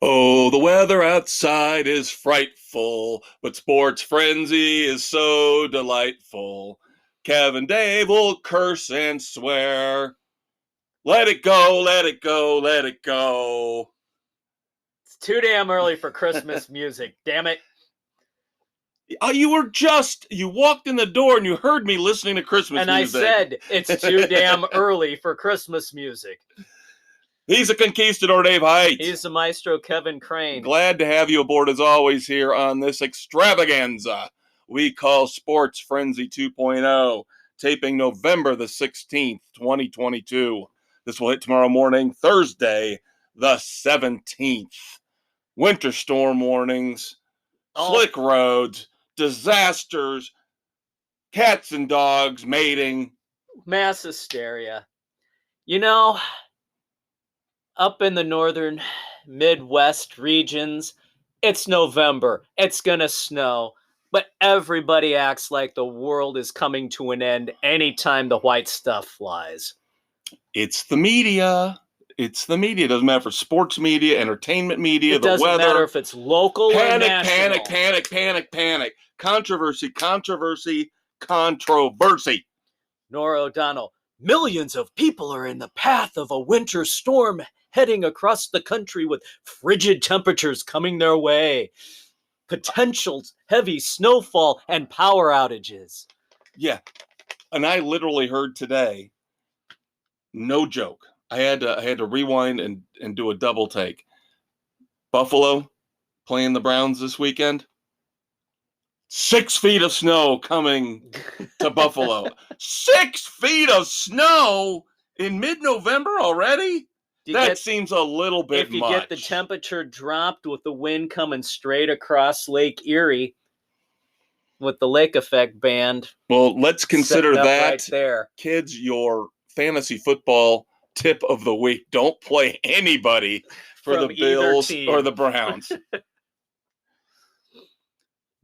Oh, the weather outside is frightful, but sports frenzy is so delightful. Kevin Dave will curse and swear. Let it go, let it go, let it go. It's too damn early for Christmas music, damn it. You walked in the door and you heard me listening to Christmas And music. I said it's too damn early for Christmas music. He's a conquistador, Dave Height. He's the maestro, Kevin Crane. Glad to have you aboard as always here on this extravaganza we call Sports Frenzy 2.0, taping November the 16th, 2022. This will hit tomorrow morning, Thursday, the 17th. Winter storm warnings, slick roads, disasters, cats and dogs mating. Mass hysteria. You know, up in the northern Midwest regions, it's November. It's going to snow. But everybody acts like the world is coming to an end anytime the white stuff flies. It's the media. It's the media. It doesn't matter if it's sports media, entertainment media, the weather. It doesn't matter if it's local or national. Panic. Controversy. Nora O'Donnell, millions of people are in the path of a winter storm heading across the country with frigid temperatures coming their way. Potential heavy snowfall and power outages. Yeah. And I literally heard today, no joke, I had to rewind and do a double take. Buffalo playing the Browns this weekend. 6 feet of snow coming to Buffalo. 6 feet of snow in mid-November already? That seems a little bit much. If you get the temperature dropped with the wind coming straight across Lake Erie with the lake effect band. Well, let's consider that, right there. Kids, your fantasy football tip of the week. Don't play anybody for the Bills or the Browns.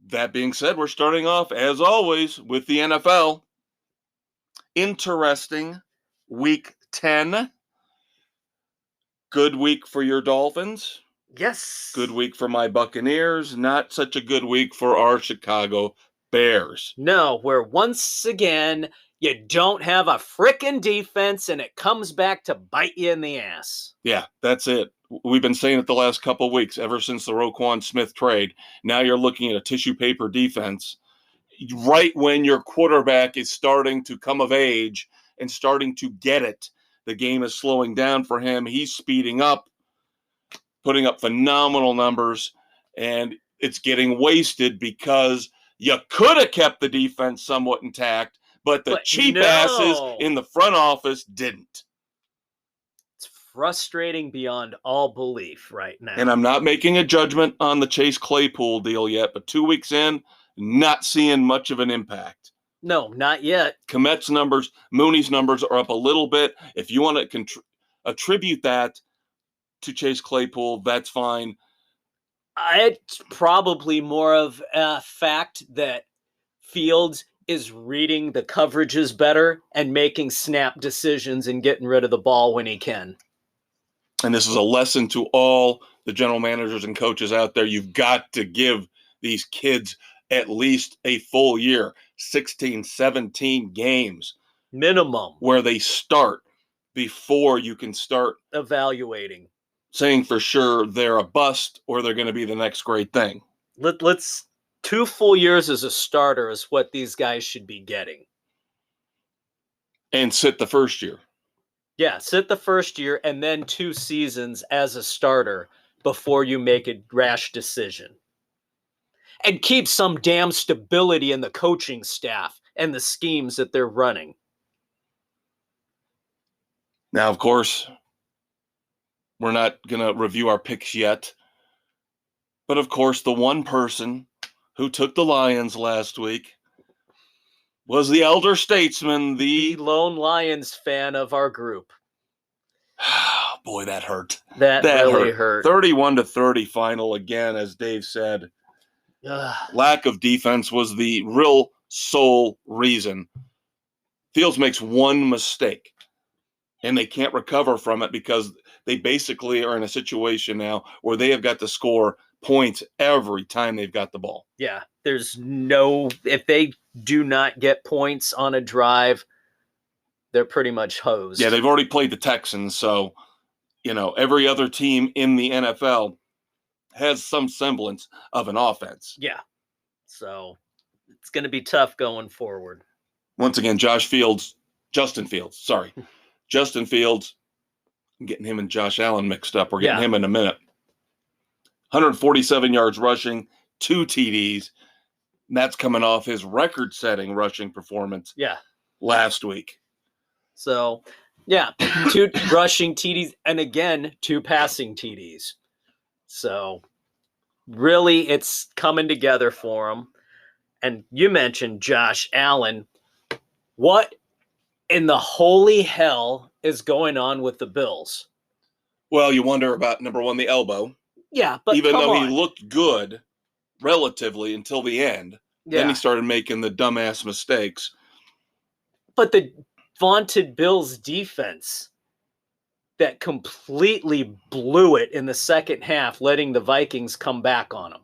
That being said, we're starting off, as always, with the NFL. Interesting week 10. Good week for your Dolphins. Yes. Good week for my Buccaneers. Not such a good week for our Chicago Bears. No, where once again, you don't have a frickin' defense and it comes back to bite you in the ass. Yeah, that's it. We've been saying it the last couple of weeks, ever since the Roquan Smith trade. Now you're looking at a tissue paper defense. Right when your quarterback is starting to come of age and starting to get it, the game is slowing down for him. He's speeding up, putting up phenomenal numbers, and it's getting wasted because you could have kept the defense somewhat intact, but the cheap asses in the front office didn't. It's frustrating beyond all belief right now. And I'm not making a judgment on the Chase Claypool deal yet, but 2 weeks in, not seeing much of an impact. No, not yet. Komet's numbers, Mooney's numbers are up a little bit. If you want to attribute that to Chase Claypool, that's fine. It's probably more of a fact that Fields is reading the coverages better and making snap decisions and getting rid of the ball when he can. And this is a lesson to all the general managers and coaches out there. You've got to give these kids at least a full year, 16, 17 games. Minimum. Where they start before you can start evaluating. Saying for sure they're a bust or they're going to be the next great thing. Let's 2 full years as a starter is what these guys should be getting. And sit the first year. Yeah, sit the first year and then 2 seasons as a starter before you make a rash decision. And keep some damn stability in the coaching staff and the schemes that they're running. Now, of course, we're not going to review our picks yet. But, of course, the one person who took the Lions last week was the elder statesman, the lone Lions fan of our group. Boy, that hurt. That really hurt. 31-30 final again, as Dave said. Lack of defense was the real sole reason. Fields makes one mistake, and they can't recover from it because they basically are in a situation now where they have got to score points every time they've got the ball. Yeah, if they do not get points on a drive, they're pretty much hosed. Yeah, they've already played the Texans, so, every other team in the NFL has some semblance of an offense. Yeah, so it's going to be tough going forward. Once again, Justin Fields, I'm getting him and Josh Allen mixed up. We're getting him in a minute. 147 yards rushing, 2 TDs. And that's coming off his record-setting rushing performance last week. So, 2 rushing TDs and, again, 2 passing TDs. So, really, it's coming together for him. And you mentioned Josh Allen. What in the holy hell is going on with the Bills? Well, you wonder about, number one, the elbow. Yeah, but even though he looked good relatively until the end, then he started making the dumbass mistakes. But the vaunted Bills defense that completely blew it in the second half, letting the Vikings come back on them.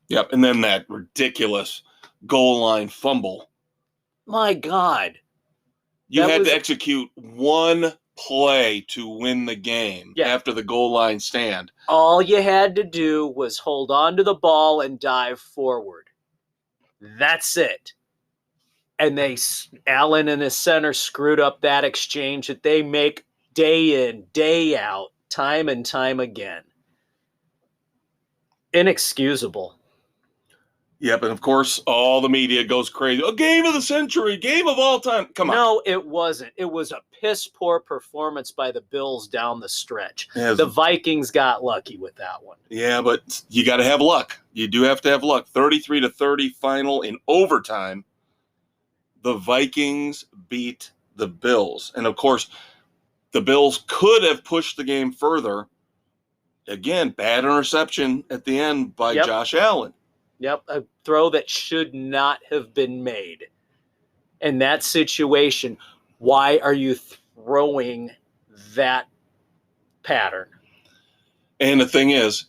Yep, and then that ridiculous goal line fumble. My God. You had to execute one play to win the game after the goal line stand. All you had to do was hold on to the ball and dive forward. That's it. And Allen and his center screwed up that exchange that they make day in, day out, time and time again. Inexcusable. Yep, and of course, all the media goes crazy. A game of the century, game of all time. Come on. No, it wasn't. It was a piss-poor performance by the Bills down the stretch. Yeah, the Vikings got lucky with that one. Yeah, but you got to have luck. You do have to have luck. 33-30 final in overtime. The Vikings beat the Bills. And, of course, the Bills could have pushed the game further. Again, bad interception at the end by Josh Allen. Yep, a throw that should not have been made. In that situation, why are you throwing that pattern? And the thing is,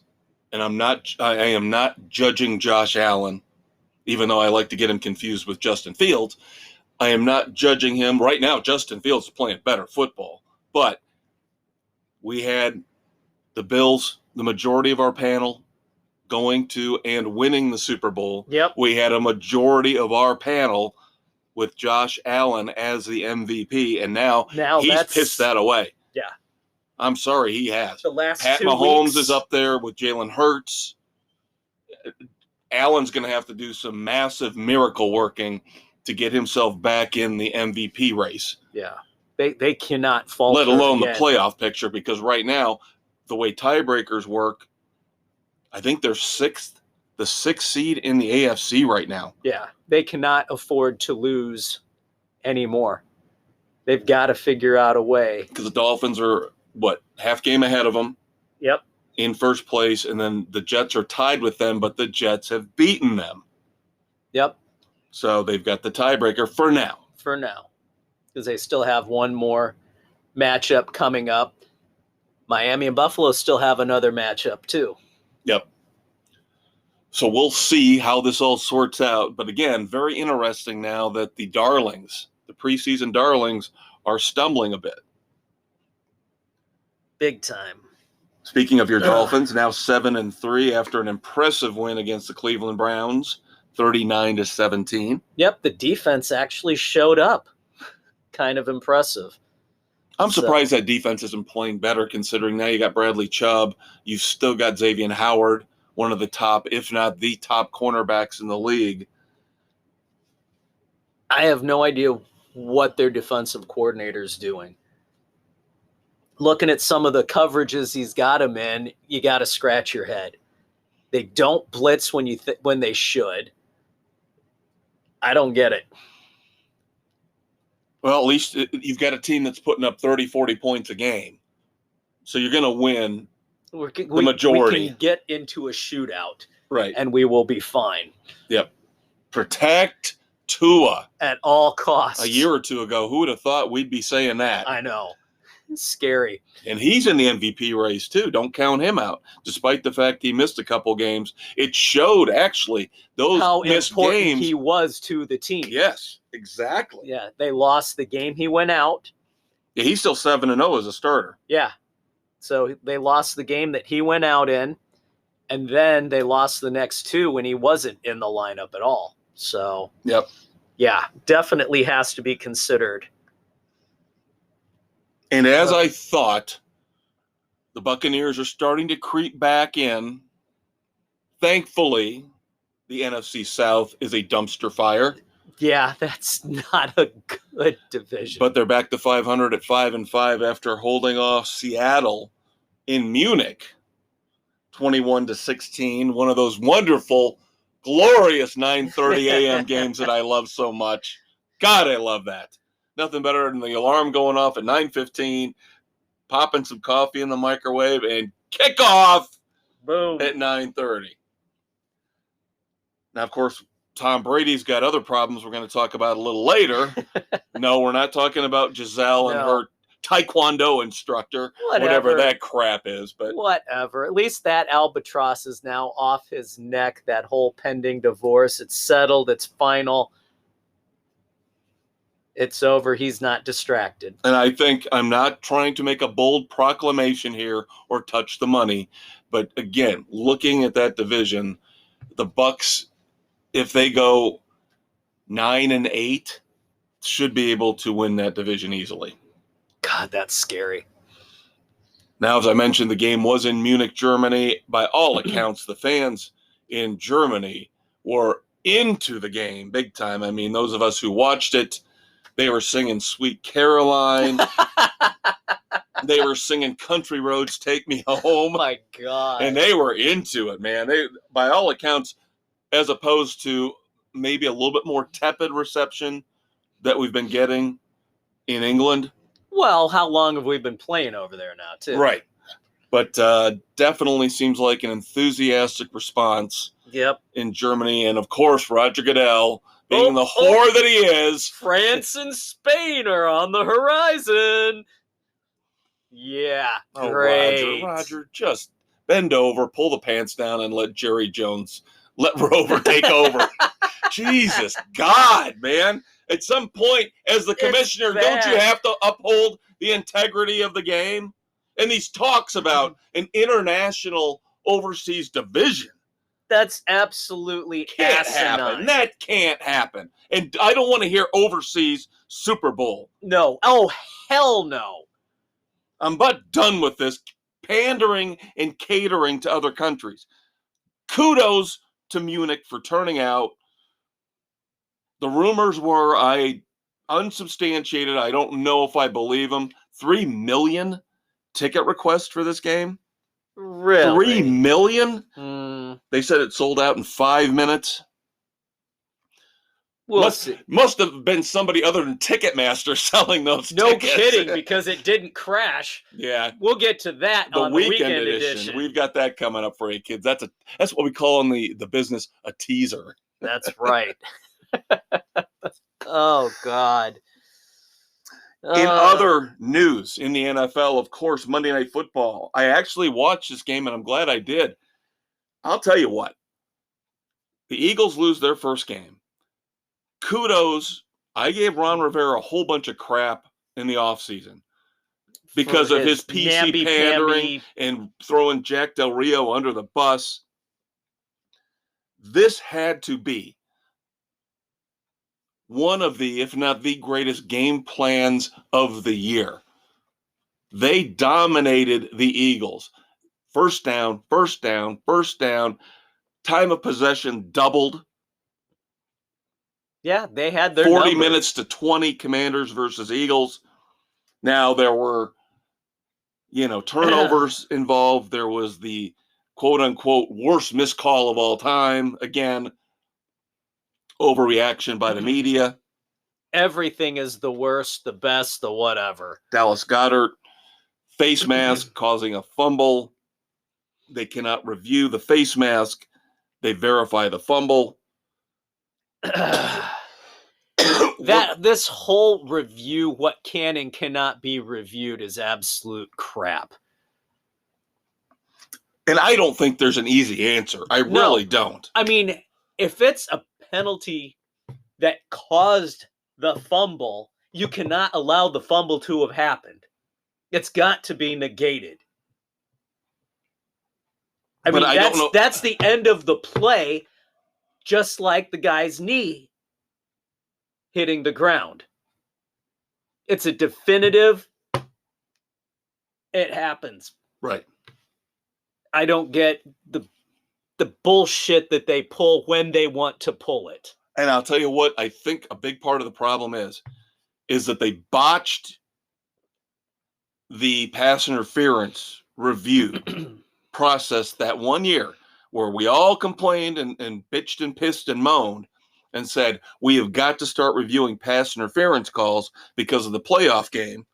and I am not judging Josh Allen, even though I like to get him confused with Justin Fields. I am not judging him. Right now, Justin Fields is playing better football. But we had the Bills, the majority of our panel, going to and winning the Super Bowl. Yep. We had a majority of our panel with Josh Allen as the MVP, and now he's pissed that away. Yeah. I'm sorry, he has. The last Pat 2 Mahomes weeks is up there with Jalen Hurts. Allen's going to have to do some massive miracle working to get himself back in the MVP race. Yeah. They cannot falter. Let alone the playoff picture, because right now, the way tiebreakers work, I think they're the sixth seed in the AFC right now. Yeah, they cannot afford to lose anymore. They've got to figure out a way. Because the Dolphins are, half game ahead of them? Yep. In first place, and then the Jets are tied with them, but the Jets have beaten them. Yep. So they've got the tiebreaker for now. For now. Because they still have one more matchup coming up. Miami and Buffalo still have another matchup too. Yep. So we'll see how this all sorts out. But again, very interesting now that the darlings, the preseason darlings, are stumbling a bit. Big time. Speaking of your Dolphins, now 7-3 after an impressive win against the Cleveland Browns, 39-17. Yep, the defense actually showed up. Kind of impressive. I'm surprised that defense isn't playing better, considering now you got Bradley Chubb. You've still got Xavier Howard, one of the top, if not the top cornerbacks in the league. I have no idea what their defensive coordinator is doing. Looking at some of the coverages he's got him in, you got to scratch your head. They don't blitz when they should. I don't get it. Well, at least you've got a team that's putting up 30, 40 points a game. So you're going to win the majority. We can get into a shootout. Right. And we will be fine. Yep. Protect Tua. At all costs. A year or two ago, who would have thought we'd be saying that? I know. Scary. And he's in the MVP race too. Don't count him out. Despite the fact he missed a couple games, it showed actually those How missed important games. he was to the team. Yes, exactly. Yeah, they lost the game he went out. Yeah, he's still 7-0 as a starter. Yeah. So they lost the game that he went out in, and then they lost the next two when he wasn't in the lineup at all. So, yep. Yeah, definitely has to be considered. And as I thought, the Buccaneers are starting to creep back in. Thankfully, the NFC South is a dumpster fire. Yeah, that's not a good division. But they're back to 500 at 5-5 after holding off Seattle in Munich 21-16. One of those wonderful, glorious 9:30 a.m. games that I love so much. God, I love that. Nothing better than the alarm going off at 9:15, popping some coffee in the microwave, and kick off Boom. at 9:30. Now, of course, Tom Brady's got other problems we're going to talk about a little later. No, we're not talking about Giselle and her taekwondo instructor, whatever that crap is. But whatever. At least that albatross is now off his neck, that whole pending divorce. It's settled. It's final. It's over. He's not distracted. And I think I'm not trying to make a bold proclamation here or touch the money. But again, looking at that division, the Bucs, if they go 9-8, should be able to win that division easily. God, that's scary. Now, as I mentioned, the game was in Munich, Germany. By all accounts, the fans in Germany were into the game big time. I mean, those of us who watched it, they were singing Sweet Caroline. They were singing Country Roads, Take Me Home. Oh, my God. And they were into it, man. They, by all accounts, as opposed to maybe a little bit more tepid reception that we've been getting in England. Well, how long have we been playing over there now, too? Right. But definitely seems like an enthusiastic response in Germany. And, of course, Roger Goodell, being the whore that he is. France and Spain are on the horizon. Yeah, great. Roger, just bend over, pull the pants down, and let Jerry Jones, let Rover take over. Jesus, God, man. At some point, as the commissioner, don't you have to uphold the integrity of the game? And these talks about an international overseas division. That's absolutely asinine. That can't happen. And I don't want to hear overseas Super Bowl. No. Oh, hell no. I'm about done with this pandering and catering to other countries. Kudos to Munich for turning out. The rumors were, unsubstantiated, I don't know if I believe them, 3 million ticket requests for this game. Really? 3 million? They said it sold out in 5 minutes. Must have been somebody other than Ticketmaster selling those tickets. No kidding, because it didn't crash. Yeah. We'll get to that on the weekend edition. We've got that coming up for you kids. That's what we call in the business a teaser. That's right. Oh, God. In other news in the NFL, of course, Monday Night Football. I actually watched this game, and I'm glad I did. I'll tell you what. The Eagles lose their first game. Kudos. I gave Ron Rivera a whole bunch of crap in the offseason because of his PC pandering and throwing Jack Del Rio under the bus. This had to be one of the, if not the greatest game plans of the year. They dominated the Eagles. First down, first down, first down. Time of possession doubled. Yeah, they had their 40 minutes to 20, Commanders versus Eagles. Now, there were, turnovers involved. There was the quote-unquote worst missed call of all time. Again, overreaction by the media. Everything is the worst, the best, the whatever. Dallas Goedert, face mask causing a fumble. They cannot review the face mask. They verify the fumble. This whole review, what can and cannot be reviewed, is absolute crap. And I don't think there's an easy answer. I really don't. I mean, if it's a penalty that caused the fumble, you cannot allow the fumble to have happened. It's got to be negated. I mean, that's the end of the play, just like the guy's knee hitting the ground. It's a definitive, it happens. Right. I don't get the bullshit that they pull when they want to pull it. And I'll tell you what, I think a big part of the problem is that they botched the pass interference review process that one year where we all complained and bitched and pissed and moaned and said, we have got to start reviewing pass interference calls because of the playoff game,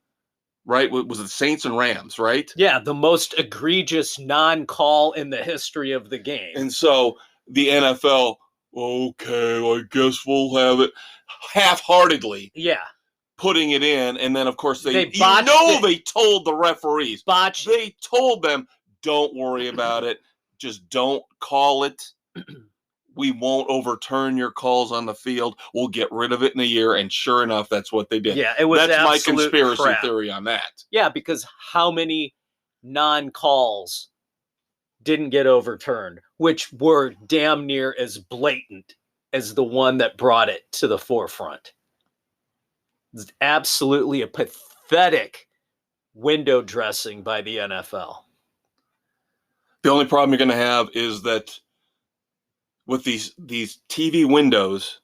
right? Was it Saints and Rams, right? Yeah, the most egregious non-call in the history of the game. And so the NFL, okay, I guess we'll have it half-heartedly. Yeah. Putting it in, and then, of course, they told the referees. They told them, don't worry about it. Just don't call it. We won't overturn your calls on the field. We'll get rid of it in a year. And sure enough, that's what they did. Yeah, it was That's my conspiracy crap. theory on that. Yeah, because how many non-calls didn't get overturned, which were damn near as blatant as the one that brought it to the forefront? It's absolutely a pathetic window dressing by the NFL. The only problem you're going to have is that with these TV windows,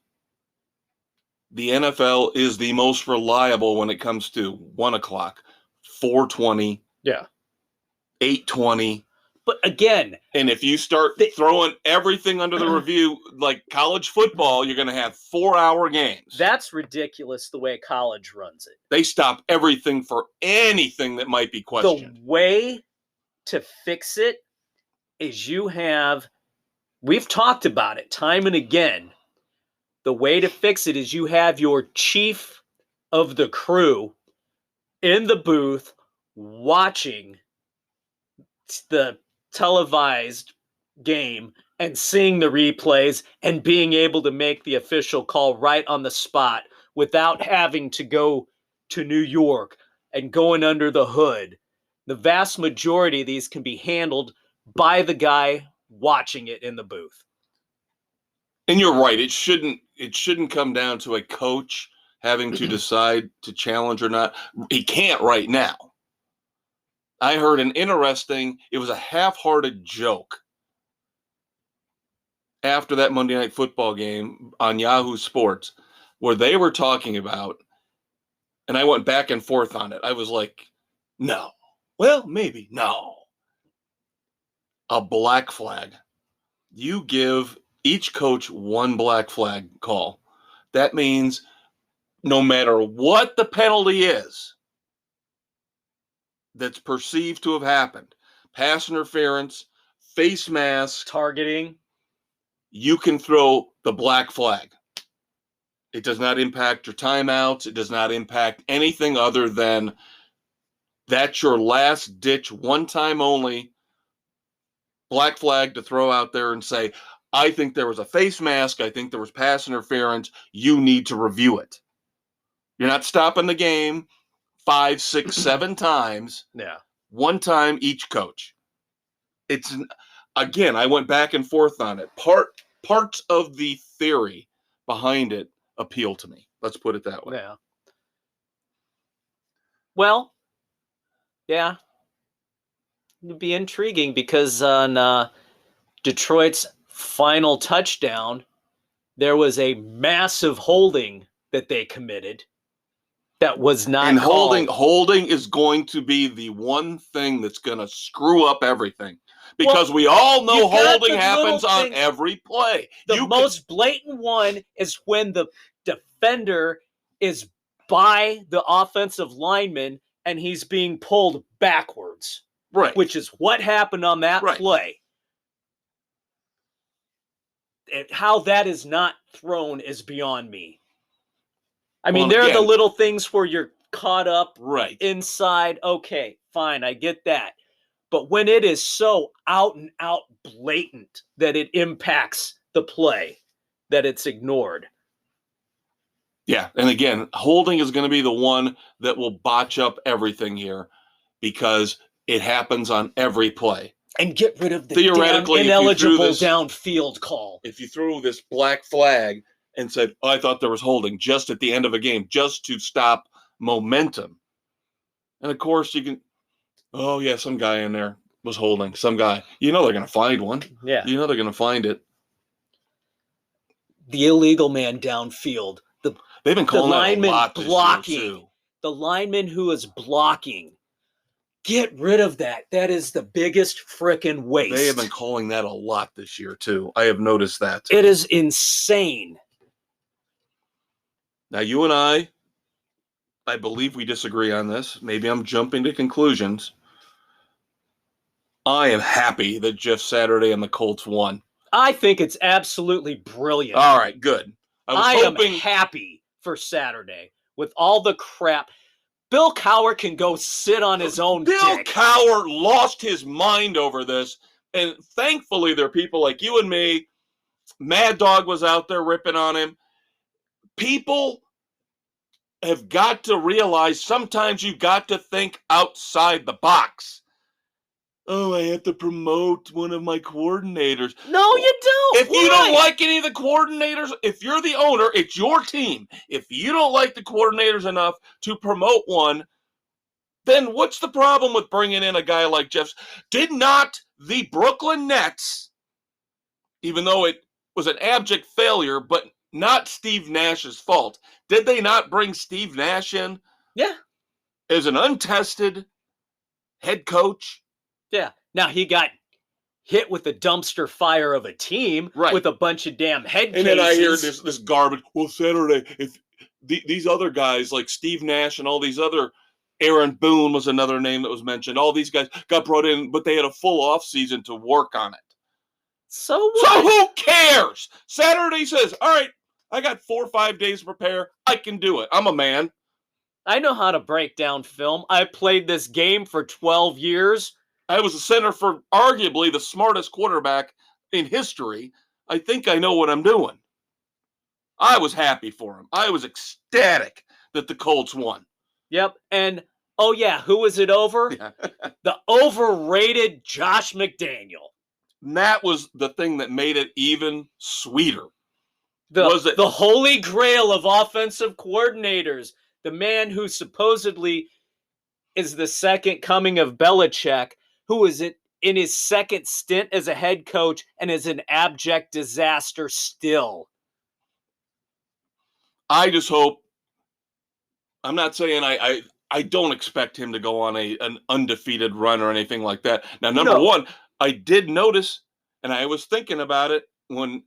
the NFL is the most reliable when it comes to 1 o'clock, 4:20, 8:20. But again, and if you start throwing everything under the review, like college football, you're going to have 4-hour games. That's ridiculous the way college runs it. They stop everything for anything that might be questioned. The way to fix it is we've talked about it time and again. The way to fix it is you have your chief of the crew in the booth watching the televised game and seeing the replays and being able to make the official call right on the spot without having to go to New York and going under the hood. The vast majority of these can be handled by the guy watching it in the booth. And you're right. It shouldn't come down to a coach having to decide to challenge or not. He can't right now. I heard it was a half-hearted joke after that Monday Night Football game on Yahoo Sports where they were talking about, and I went back and forth on it. I was like, no. Well, maybe. No. A black flag. You give each coach one black flag call. That means no matter what the penalty is that's perceived to have happened, pass interference, face mask, targeting, you can throw the black flag. It does not impact your timeouts. It does not impact anything other than that's your last ditch, one time only black flag to throw out there and say, I think there was a face mask. I think there was pass interference. You need to review it. You're not stopping the game 5, 6, 7 times. Yeah. One time each coach. Again, I went back and forth on it. Parts of the theory behind it appeal to me. Let's put it that way. Yeah. Well, yeah. It'd be intriguing because on Detroit's final touchdown, there was a massive holding that they committed that was not and called. Holding is going to be the one thing that's going to screw up everything. Because we all know holding happens on every play. The most blatant one is when the defender is by the offensive lineman and he's being pulled backwards. Right. Which is what happened on that play. How that is not thrown is beyond me. I mean, Well, there are the again- little things where you're caught up Right. inside. Okay, fine, I get that. But when it is so out and out blatant that it impacts the play, that it's ignored. Yeah. And again, holding is going to be the one that will botch up everything here because it happens on every play. And get rid of the Theoretically, damn if you threw ineligible this- downfield call. If you threw this black flag and said, oh, I thought there was holding just at the end of a game, just to stop momentum. And of course, you can, oh, yeah, some guy in there was holding, some guy. You know they're going to find one. Yeah. You know they're going to find it. The illegal man downfield. They've been calling that a lineman lot this blocking. year, too. The lineman who is blocking. Get rid of that. That is the biggest frickin' waste. They have been calling that a lot this year, too. I have noticed that. It is insane. Now, you and I believe we disagree on this. Maybe I'm jumping to conclusions. I am happy that Jeff Saturday and the Colts won. I think it's absolutely brilliant. All right, good. I was hoping. am happy for Saturday with all the crap. Bill Cowher can go sit on his own Bill dick. Cowher lost his mind over this, and thankfully there are people like you and me. Mad Dog was out there ripping on him. People have got to realize sometimes you got to think outside the box. Oh, I have to promote one of my coordinators. No, you don't. If you don't like any of the coordinators, if you're the owner, it's your team. If you don't like the coordinators enough to promote one, then what's the problem with bringing in a guy like Jeff? Did not the Brooklyn Nets, even though it was an abject failure, but not Steve Nash's fault, did they not bring Steve Nash in? Yeah. As an untested head coach? Yeah. Now he got hit with the dumpster fire of a team with a bunch of damn head cases. And then I hear this garbage. Well, Saturday, if these other guys like Steve Nash and all these other, Aaron Boone was another name that was mentioned. All these guys got brought in, but they had a full off season to work on it. So what? So who cares? Saturday says, all right, I got 4 or 5 days to prepare. I can do it. I'm a man. I know how to break down film. I played this game for 12 years. I was a center for arguably the smartest quarterback in history. I think I know what I'm doing. I was happy for him. I was ecstatic that the Colts won. Yep. And, oh yeah, who was it over? The overrated Josh McDaniel. And that was the thing that made it even sweeter. The holy grail of offensive coordinators. The man who supposedly is the second coming of Belichick, who is in his second stint as a head coach and is an abject disaster still. I just hope, I'm not saying I don't expect him to go on an undefeated run or anything like that. Now, number one, I did notice, and I was thinking about it when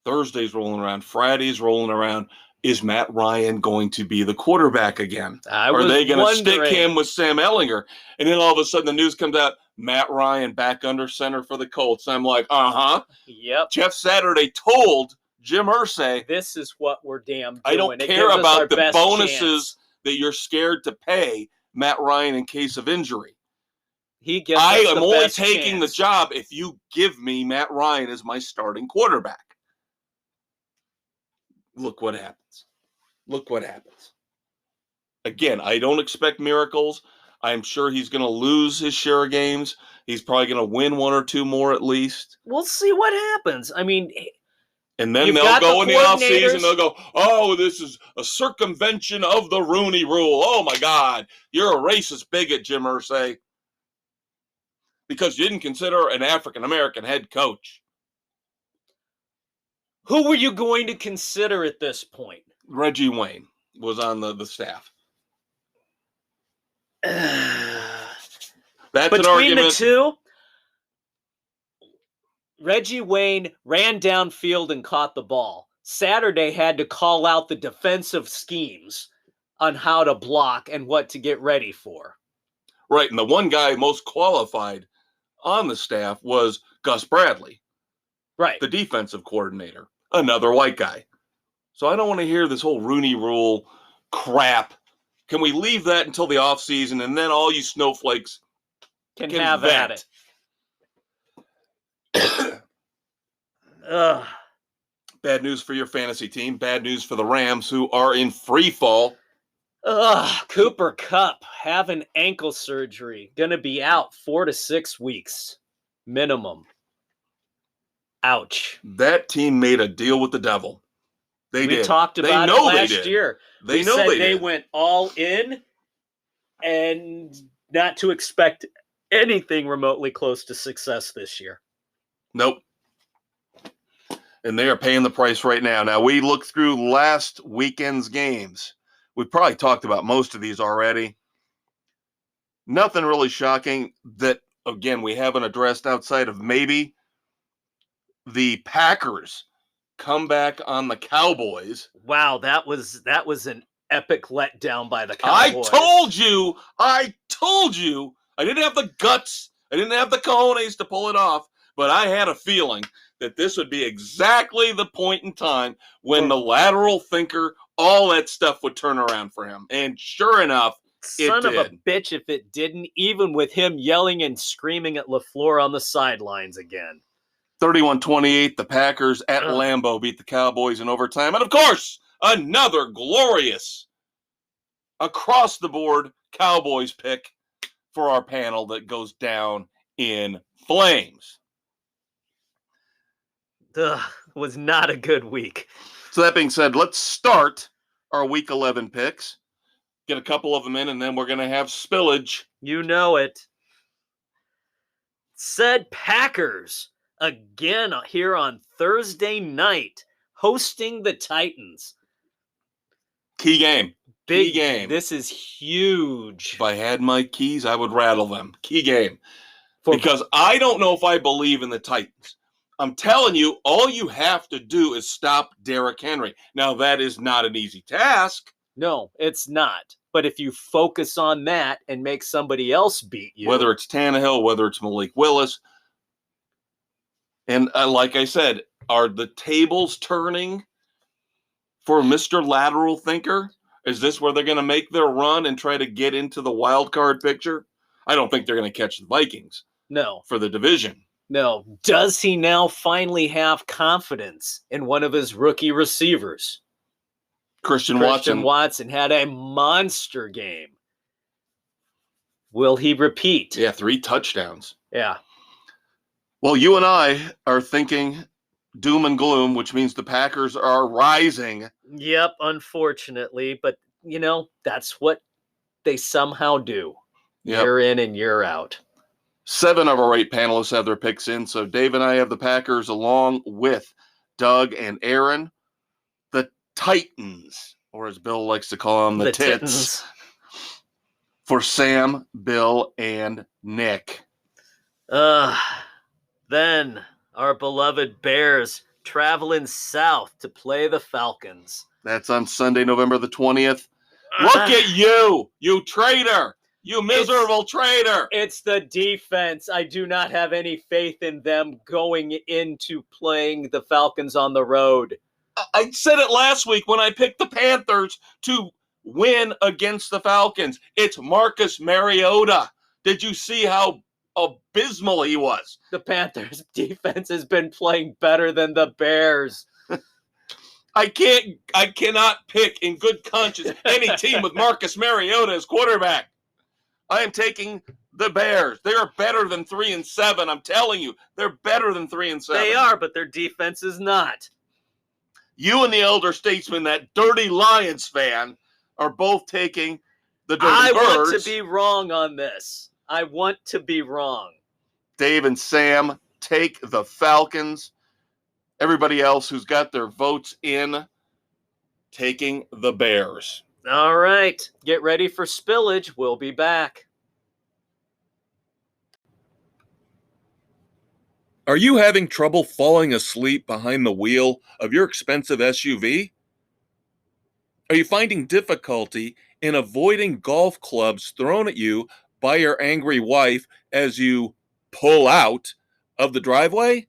Thursday's rolling around, Friday's rolling around, is Matt Ryan going to be the quarterback again? Are they going to stick him with Sam Ehlinger? And then all of a sudden the news comes out, Matt Ryan back under center for the Colts. I'm like, uh-huh. Yep. Jeff Saturday told Jim Irsay, this is what we're damn doing. I don't care about the bonuses that you're scared to pay Matt Ryan in case of injury. I am only taking the job if you give me Matt Ryan as my starting quarterback. Look what happens. Look what happens. Again, I don't expect miracles. I'm sure he's going to lose his share of games. He's probably going to win 1 or 2 more at least. We'll see what happens. I mean, and then they'll go in the offseason, they'll go, oh, this is a circumvention of the Rooney Rule. Oh, my God, you're a racist bigot, Jim Irsay, because you didn't consider an African-American head coach. Who were you going to consider at this point? Reggie Wayne was on the staff. That's an argument. Between the two, Reggie Wayne ran downfield and caught the ball. Saturday had to call out the defensive schemes on how to block and what to get ready for. Right, and the one guy most qualified on the staff was Gus Bradley. Right. The defensive coordinator, another white guy. So I don't want to hear this whole Rooney Rule crap. Can we leave that until the offseason, and then all you snowflakes can have at it? Ugh. Bad news for your fantasy team. Bad news for the Rams, who are in free fall. Cooper Kupp having ankle surgery. Going to be out 4 to 6 weeks minimum. Ouch. That team made a deal with the devil. They did. We talked about it last year. They know they went all in and not to expect anything remotely close to success this year. Nope. And they are paying the price right now. Now, we looked through last weekend's games. We probably talked about most of these already. Nothing really shocking that, again, we haven't addressed outside of maybe the Packers comeback on the Cowboys. Wow, that was an epic letdown by the Cowboys. I told you. I didn't have the guts. I didn't have the cojones to pull it off, but I had a feeling that this would be exactly the point in time when the lateral thinker, all that stuff would turn around for him. And sure enough, Son of a bitch if it didn't, even with him yelling and screaming at LaFleur on the sidelines again. 31-28, the Packers at Lambeau beat the Cowboys in overtime. And, of course, another glorious across-the-board Cowboys pick for our panel that goes down in flames. Was not a good week. So that being said, let's start our Week 11 picks. Get a couple of them in, and then we're going to have spillage. You know it. Said Packers again here on Thursday night, hosting the Titans. Key game. Big game. This is huge. If I had my keys, I would rattle them. Key game. Because I don't know if I believe in the Titans. I'm telling you, all you have to do is stop Derrick Henry. Now, that is not an easy task. No, it's not. But if you focus on that and make somebody else beat you. Whether it's Tannehill, whether it's Malik Willis. And like I said, are the tables turning for Mr. Lateral Thinker? Is this where they're going to make their run and try to get into the wild card picture? I don't think they're going to catch the Vikings. No. For the division. No. Does he now finally have confidence in one of his rookie receivers? Christian Watson had a monster game. Will he repeat? Yeah, 3 touchdowns. Yeah. Well, you and I are thinking doom and gloom, which means the Packers are rising. Yep, unfortunately. But, that's what they somehow do. Yep. Year in and year out. 7 of our 8 panelists have their picks in. So Dave and I have the Packers along with Doug and Aaron. The Titans, or as Bill likes to call them, the Tits. For Sam, Bill, and Nick. Then our beloved Bears traveling south to play the Falcons. That's on Sunday, November the 20th. Look at you traitor. You miserable traitor. It's the defense. I do not have any faith in them going into playing the Falcons on the road. I said it last week when I picked the Panthers to win against the Falcons. It's Marcus Mariota. Did you see how abysmal he was? The Panthers' defense has been playing better than the Bears. I cannot pick in good conscience any team with Marcus Mariota as quarterback. I am taking the Bears. They are better than 3-7. I'm telling you, they're better than 3-7. They are, but their defense is not. You and the elder statesman, that dirty Lions fan, are both taking the Dirty Birds. I want to be wrong on this. I want to be wrong. Dave and Sam take the Falcons. Everybody else who's got their votes in, taking the Bears. All right. Get ready for spillage. We'll be back. Are you having trouble falling asleep behind the wheel of your expensive SUV? Are you finding difficulty in avoiding golf clubs thrown at you by your angry wife as you pull out of the driveway?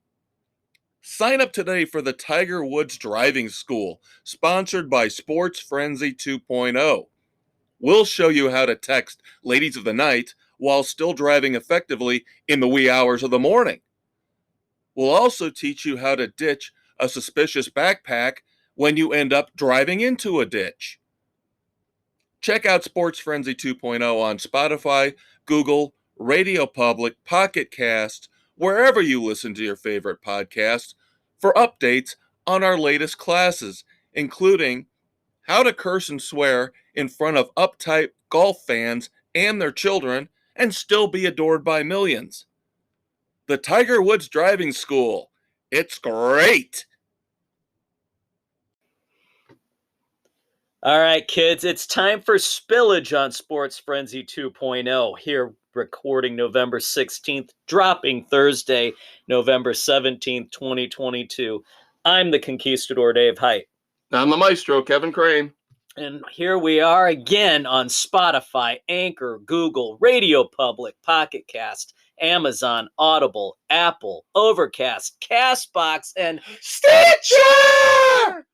Sign up today for the Tiger Woods Driving School, sponsored by Sports Frenzy 2.0. We'll show you how to text ladies of the night while still driving effectively in the wee hours of the morning. We'll also teach you how to ditch a suspicious backpack when you end up driving into a ditch. Check out Sports Frenzy 2.0 on Spotify, Google, Radio Public, Pocket Casts, wherever you listen to your favorite podcasts, for updates on our latest classes, including how to curse and swear in front of uptight golf fans and their children and still be adored by millions. The Tiger Woods Driving School. It's great. All right, kids, it's time for Spillage on Sports Frenzy 2.0. Here, recording November 16th, dropping Thursday, November 17th, 2022. I'm the Conquistador, Dave Height. I'm the maestro, Kevin Crane. And here we are again on Spotify, Anchor, Google, Radio Public, Pocket Cast, Amazon, Audible, Apple, Overcast, CastBox, and Stitcher!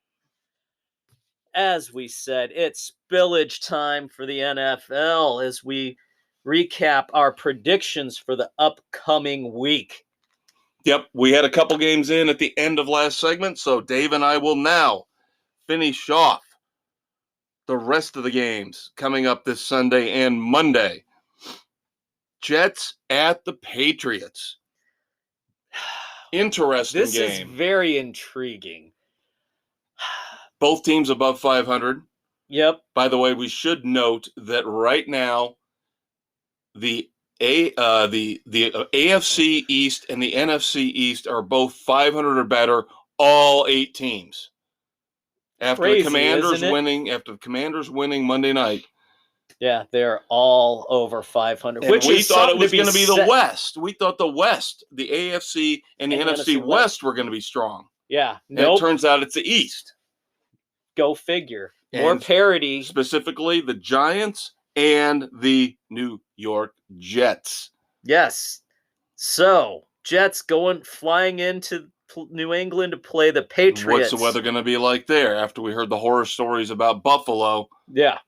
As we said, it's spillage time for the NFL as we recap our predictions for the upcoming week. Yep, we had a couple games in at the end of last segment, so Dave and I will now finish off the rest of the games coming up this Sunday and Monday. Jets at the Patriots. Interesting This game. This is very intriguing. Both teams above 500. Yep. By the way, we should note that right now, the AFC East and the NFC East are both 500 or better, all 8 teams. After the Commanders winning Monday night. Yeah, they're all over 500. And we thought it was going to be the West. We thought the West, the AFC and the NFC West were going to be strong. Yeah. Nope. It turns out it's the East. Go figure. More parity. Specifically, the Giants and the New York Jets. Yes. So, Jets flying into New England to play the Patriots. What's the weather going to be like there after we heard the horror stories about Buffalo? Yeah.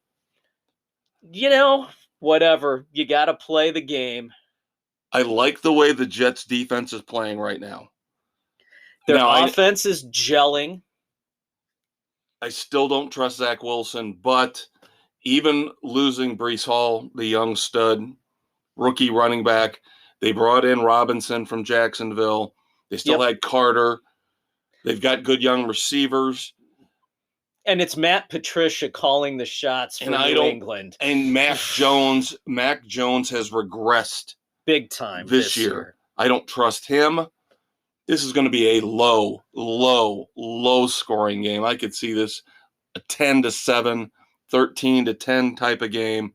Whatever. You got to play the game. I like the way the Jets defense is playing right now. Their offense is gelling. I still don't trust Zach Wilson, but even losing Breece Hall, the young stud, rookie running back, they brought in Robinson from Jacksonville. They still had Carter. They've got good young receivers. And it's Matt Patricia calling the shots for New England. And Mac Jones has regressed big time this year. I don't trust him. This is going to be a low scoring game. I could see this a 10-7, 13-10 type of game.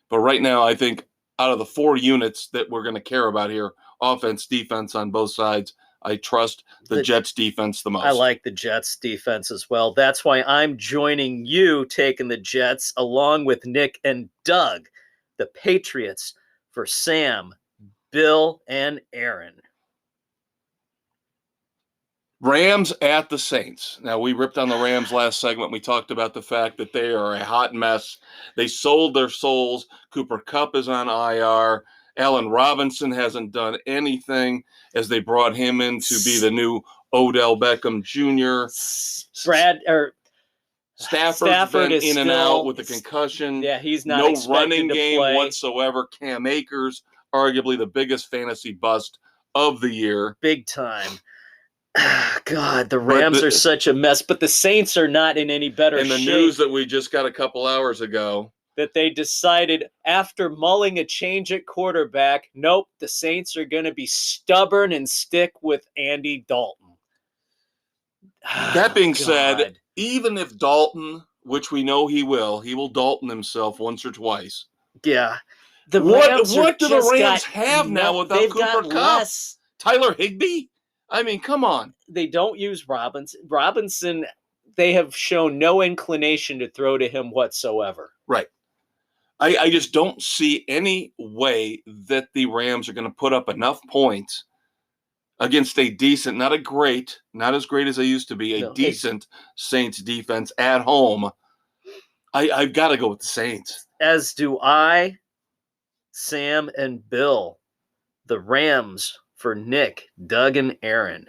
But right now, I think out of the 4 units that we're going to care about here, offense, defense on both sides, I trust the Jets defense the most. I like the Jets defense as well. That's why I'm joining you taking the Jets along with Nick and Doug, the Patriots, for Sam, Bill, and Aaron. Rams at the Saints. Now, we ripped on the Rams last segment. We talked about the fact that they are a hot mess. They sold their souls. Cooper Kupp is on IR. Allen Robinson hasn't done anything as they brought him in to be the new Odell Beckham Jr. Stafford's been in and out with the concussion. Yeah, he's not no expected running to game play whatsoever. Cam Akers, arguably the biggest fantasy bust of the year. Big time. God, the Rams are such a mess, but the Saints are not in any better shape. And the news that we just got a couple hours ago, that they decided after mulling a change at quarterback, nope, the Saints are going to be stubborn and stick with Andy Dalton. That being said, even if Dalton, which we know he will Dalton himself once or twice. Yeah. What do the Rams have now without Cooper Kupp? Tyler Higbee? I mean, come on. They don't use Robinson. Robinson, they have shown no inclination to throw to him whatsoever. Right. I just don't see any way that the Rams are going to put up enough points against a decent, not as great as they used to be, decent Saints defense at home. I've got to go with the Saints. As do I, Sam, and Bill. The Rams for Nick, Doug, and Aaron.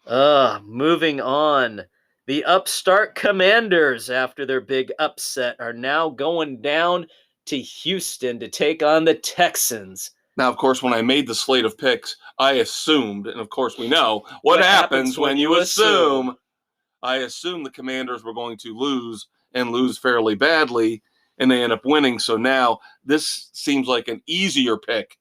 Moving on. The upstart Commanders, after their big upset, are now going down to Houston to take on the Texans. Now, of course, when I made the slate of picks, I assumed, and of course we know, what happens when you assume. I assumed the Commanders were going to lose and lose fairly badly, and they end up winning. So now this seems like an easier pick.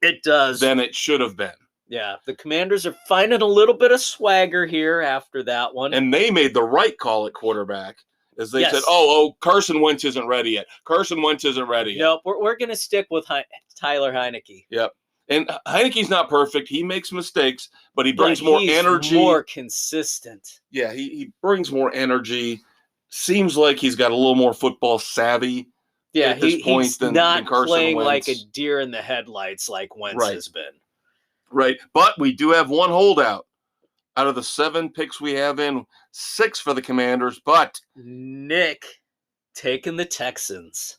It does. Than it should have been. Yeah, the Commanders are finding a little bit of swagger here after that one. And they made the right call at quarterback. As they said, Carson Wentz isn't ready yet. Carson Wentz isn't ready yet. Nope, we're going to stick with Tyler Heineke. Yep. And Heineke's not perfect. He makes mistakes, but he brings more energy. More consistent. Yeah, he brings more energy. Seems like he's got a little more football savvy. Yeah, at this point he's than not Carson playing Wentz. like a deer in the headlights like Wentz has been. Right. But we do have one holdout. Out of the 7 picks we have in, 6 for the Commanders, but Nick taking the Texans.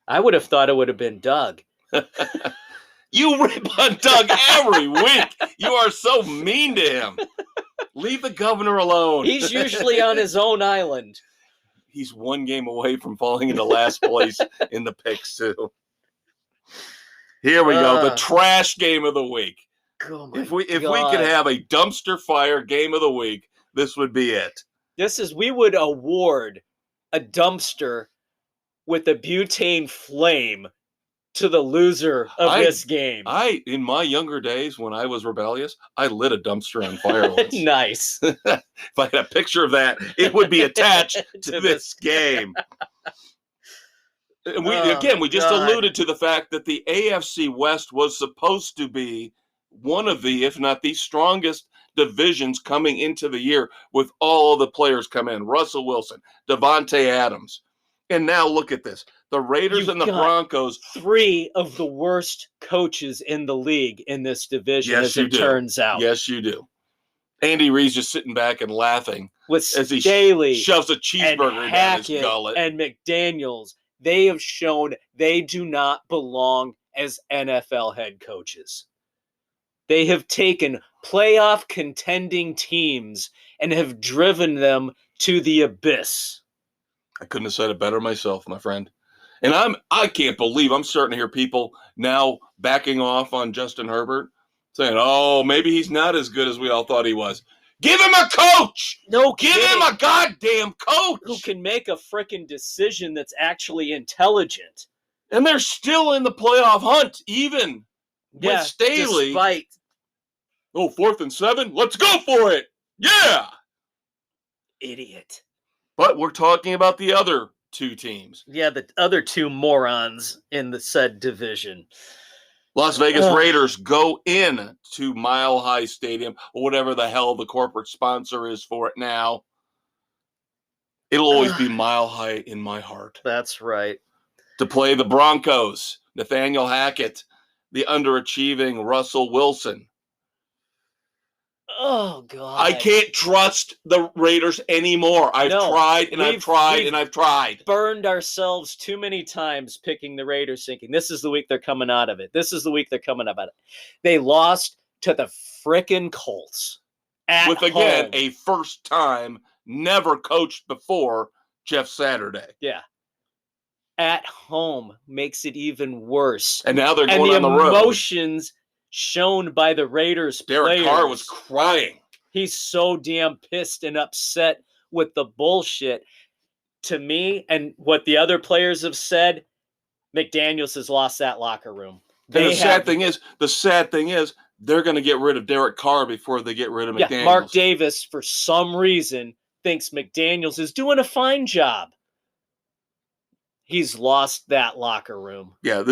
I would have thought it would have been Doug. You rip on Doug every week. You are so mean to him. Leave the governor alone. He's usually on his own island. He's 1 game away from falling into last place in the picks, too. Here we go, the trash game of the week. Oh if we could have a dumpster fire game of the week, this would be it. We would award a dumpster with a butane flame to the loser of this game. In my younger days, when I was rebellious, I lit a dumpster on fire once. Nice. If I had a picture of that, it would be attached to this game. We just alluded to the fact that the AFC West was supposed to be one of the, if not the strongest divisions coming into the year with all the players come in. Russell Wilson, Devontae Adams. And now look at this. The Raiders and the Broncos. 3 of the worst coaches in the league in this division, turns out. Yes, you do. Andy Reid's just sitting back and laughing as he shoves a cheeseburger down his gullet. And McDaniels. They have shown they do not belong as NFL head coaches. They have taken playoff contending teams and have driven them to the abyss. I couldn't have said it better myself, my friend. And I can't believe I'm starting to hear people now backing off on Justin Herbert, saying, maybe he's not as good as we all thought he was. Give him a coach! Give him a goddamn coach! Who can make a frickin' decision that's actually intelligent. And they're still in the playoff hunt, even with Staley. Despite. 4th and 7? Let's go for it! Yeah! Idiot. But we're talking about the other 2 teams. Yeah, the other 2 morons in the said division. Las Vegas Raiders go in to Mile High Stadium, or whatever the hell the corporate sponsor is for it now. It'll always be Mile High in my heart. That's right. To play the Broncos, Nathaniel Hackett, the underachieving Russell Wilson. Oh, God. I can't trust the Raiders anymore. I've tried and I've tried. Burned ourselves too many times picking the Raiders, thinking this is the week they're coming out of it. This is the week they're coming out of it. They lost to the frickin' Colts. With, again, a first time, never coached before, Jeff Saturday. Yeah. At home makes it even worse. And now they're going on the road. The emotions shown by the Raiders players. Derek Carr was crying. He's so damn pissed and upset with the bullshit. To me, and what the other players have said, McDaniels has lost that locker room. The sad thing is, they're going to get rid of Derek Carr before they get rid of McDaniels. Yeah, Mark Davis, for some reason, thinks McDaniels is doing a fine job. He's lost that locker room. Yeah,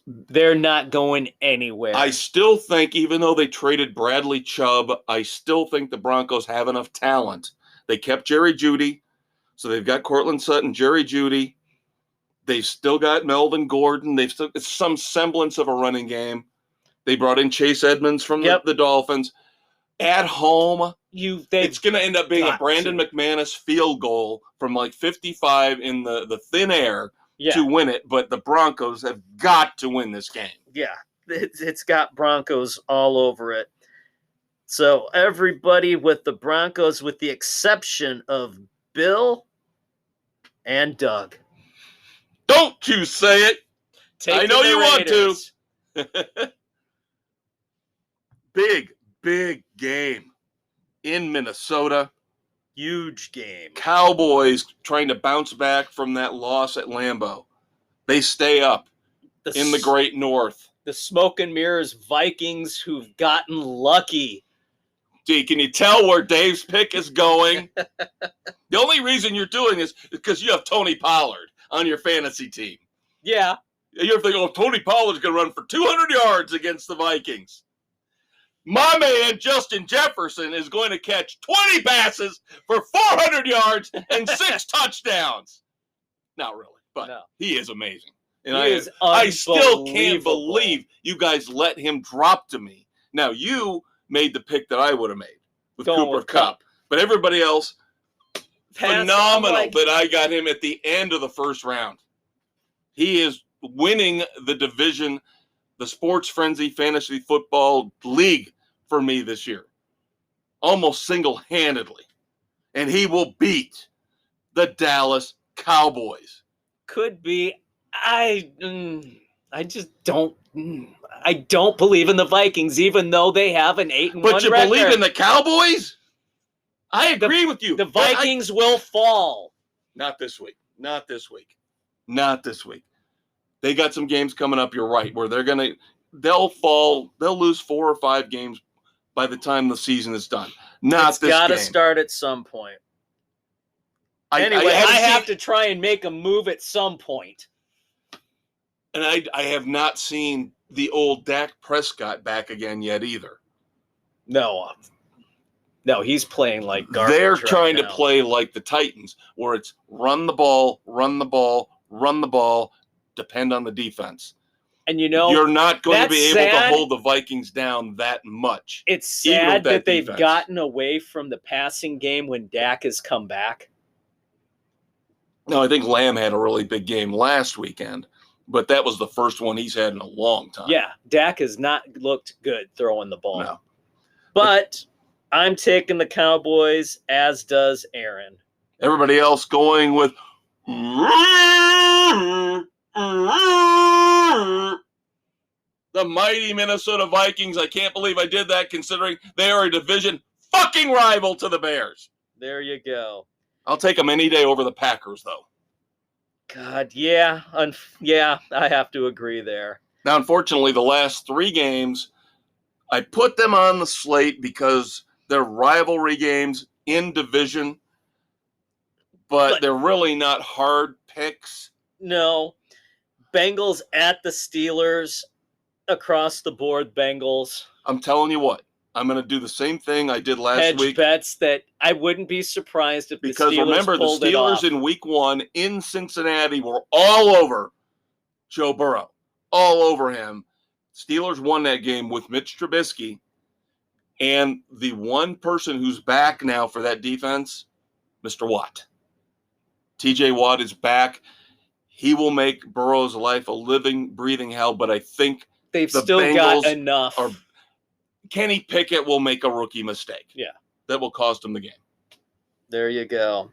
they're not going anywhere. I still think, even though they traded Bradley Chubb, I still think the Broncos have enough talent. They kept Jerry Jeudy, so they've got Cortland Sutton, Jerry Jeudy. They've still got Melvin Gordon. They've still some semblance of a running game. They brought in Chase Edmonds from the Dolphins. At home, it's going to end up being a Brandon McManus field goal from like 55 in the thin air to win it. But the Broncos have got to win this game. Yeah, it's got Broncos all over it. So everybody with the Broncos, with the exception of Bill and Doug. Don't you say it. I know you want to. Big game in Minnesota. Huge game. Cowboys trying to bounce back from that loss at Lambeau. They stay up in the Great North. The smoke and mirrors Vikings who've gotten lucky. Gee, can you tell where Dave's pick is going? The only reason you're doing this is because you have Tony Pollard on your fantasy team. Yeah. You're thinking, oh, Tony Pollard's going to run for 200 yards against the Vikings. My man, Justin Jefferson, is going to catch 20 passes for 400 yards and 6 touchdowns. Not really, but he is amazing. And I still can't believe you guys let him drop to me. Now, you made the pick that I would have made with Cooper Kupp. But everybody else, phenomenal that I got him at the end of the first round. He is winning the division, the Sports Frenzy Fantasy Football League for me this year. Almost single-handedly. And he will beat the Dallas Cowboys. Could be. I just don't. I don't believe in the Vikings, even though they have an 8-1 record. But you believe in the Cowboys? I agree with you. The Vikings will fall. Not this week. Not this week. Not this week. They got some games coming up, you're right, where they'll fall, they'll lose 4 or 5 games by the time the season is done. It's got to start at some point. Anyway, I have to try and make a move at some point. And I have not seen the old Dak Prescott back again yet either. No, he's playing like garbage. They're trying to play like the Titans, where it's run the ball, run the ball, run the ball, depend on the defense. And you're not going to be able to hold the Vikings down that much. It's sad that they've gotten away from the passing game when Dak has come back. No, I think Lamb had a really big game last weekend. But that was the first one he's had in a long time. Yeah, Dak has not looked good throwing the ball. No. But I'm taking the Cowboys, as does Aaron. Everybody else going with the mighty Minnesota Vikings. I can't believe I did that, considering they are a division fucking rival to the Bears. There you go. I'll take them any day over the Packers, though. God, yeah. I have to agree there. Now, unfortunately, the last 3 games, I put them on the slate because they're rivalry games in division, but they're really not hard picks. No. Bengals at the Steelers, across the board Bengals. I'm telling you what. I'm going to do the same thing I did last week. Hedge bets that I wouldn't be surprised if the Steelers Because remember, the Steelers in week 1 in Cincinnati were all over Joe Burrow. All over him. Steelers won that game with Mitch Trubisky. And the one person who's back now for that defense, Mr. Watt. TJ Watt is back. He will make Burrow's life a living, breathing hell, but I think they've still got enough. Kenny Pickett will make a rookie mistake. Yeah. That will cost him the game. There you go.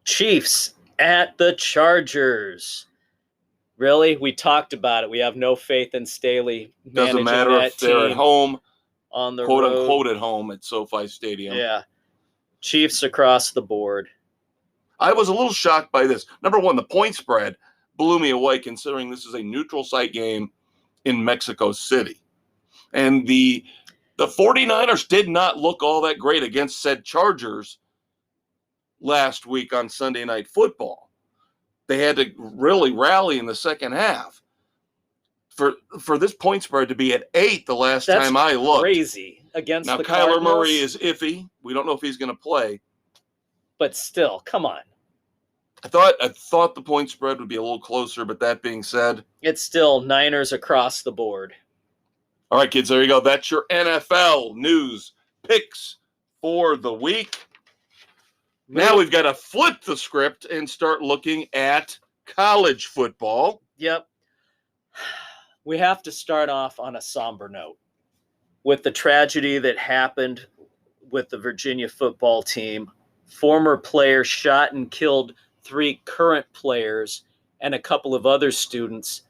Chiefs at the Chargers. Really? We talked about it. We have no faith in Staley. Doesn't matter if they're at home, on the quote road. Unquote at home at SoFi Stadium. Yeah. Chiefs across the board. I was a little shocked by this. Number one, the point spread blew me away, considering this is a neutral site game in Mexico City. And the 49ers did not look all that great against said Chargers last week on Sunday Night Football. They had to really rally in the second half. For this point spread to be at 8 the last time I looked. Crazy against now, the Kyler Cardinals. Murray is iffy. We don't know if he's going to play. But still, come on. I thought the point spread would be a little closer, but that being said, it's still Niners across the board. All right, kids, there you go. That's your NFL news picks for the week. Now we've got to flip the script and start looking at college football. Yep. We have to start off on a somber note with the tragedy that happened with the Virginia football team. Former players shot and killed 3 current players and a couple of other students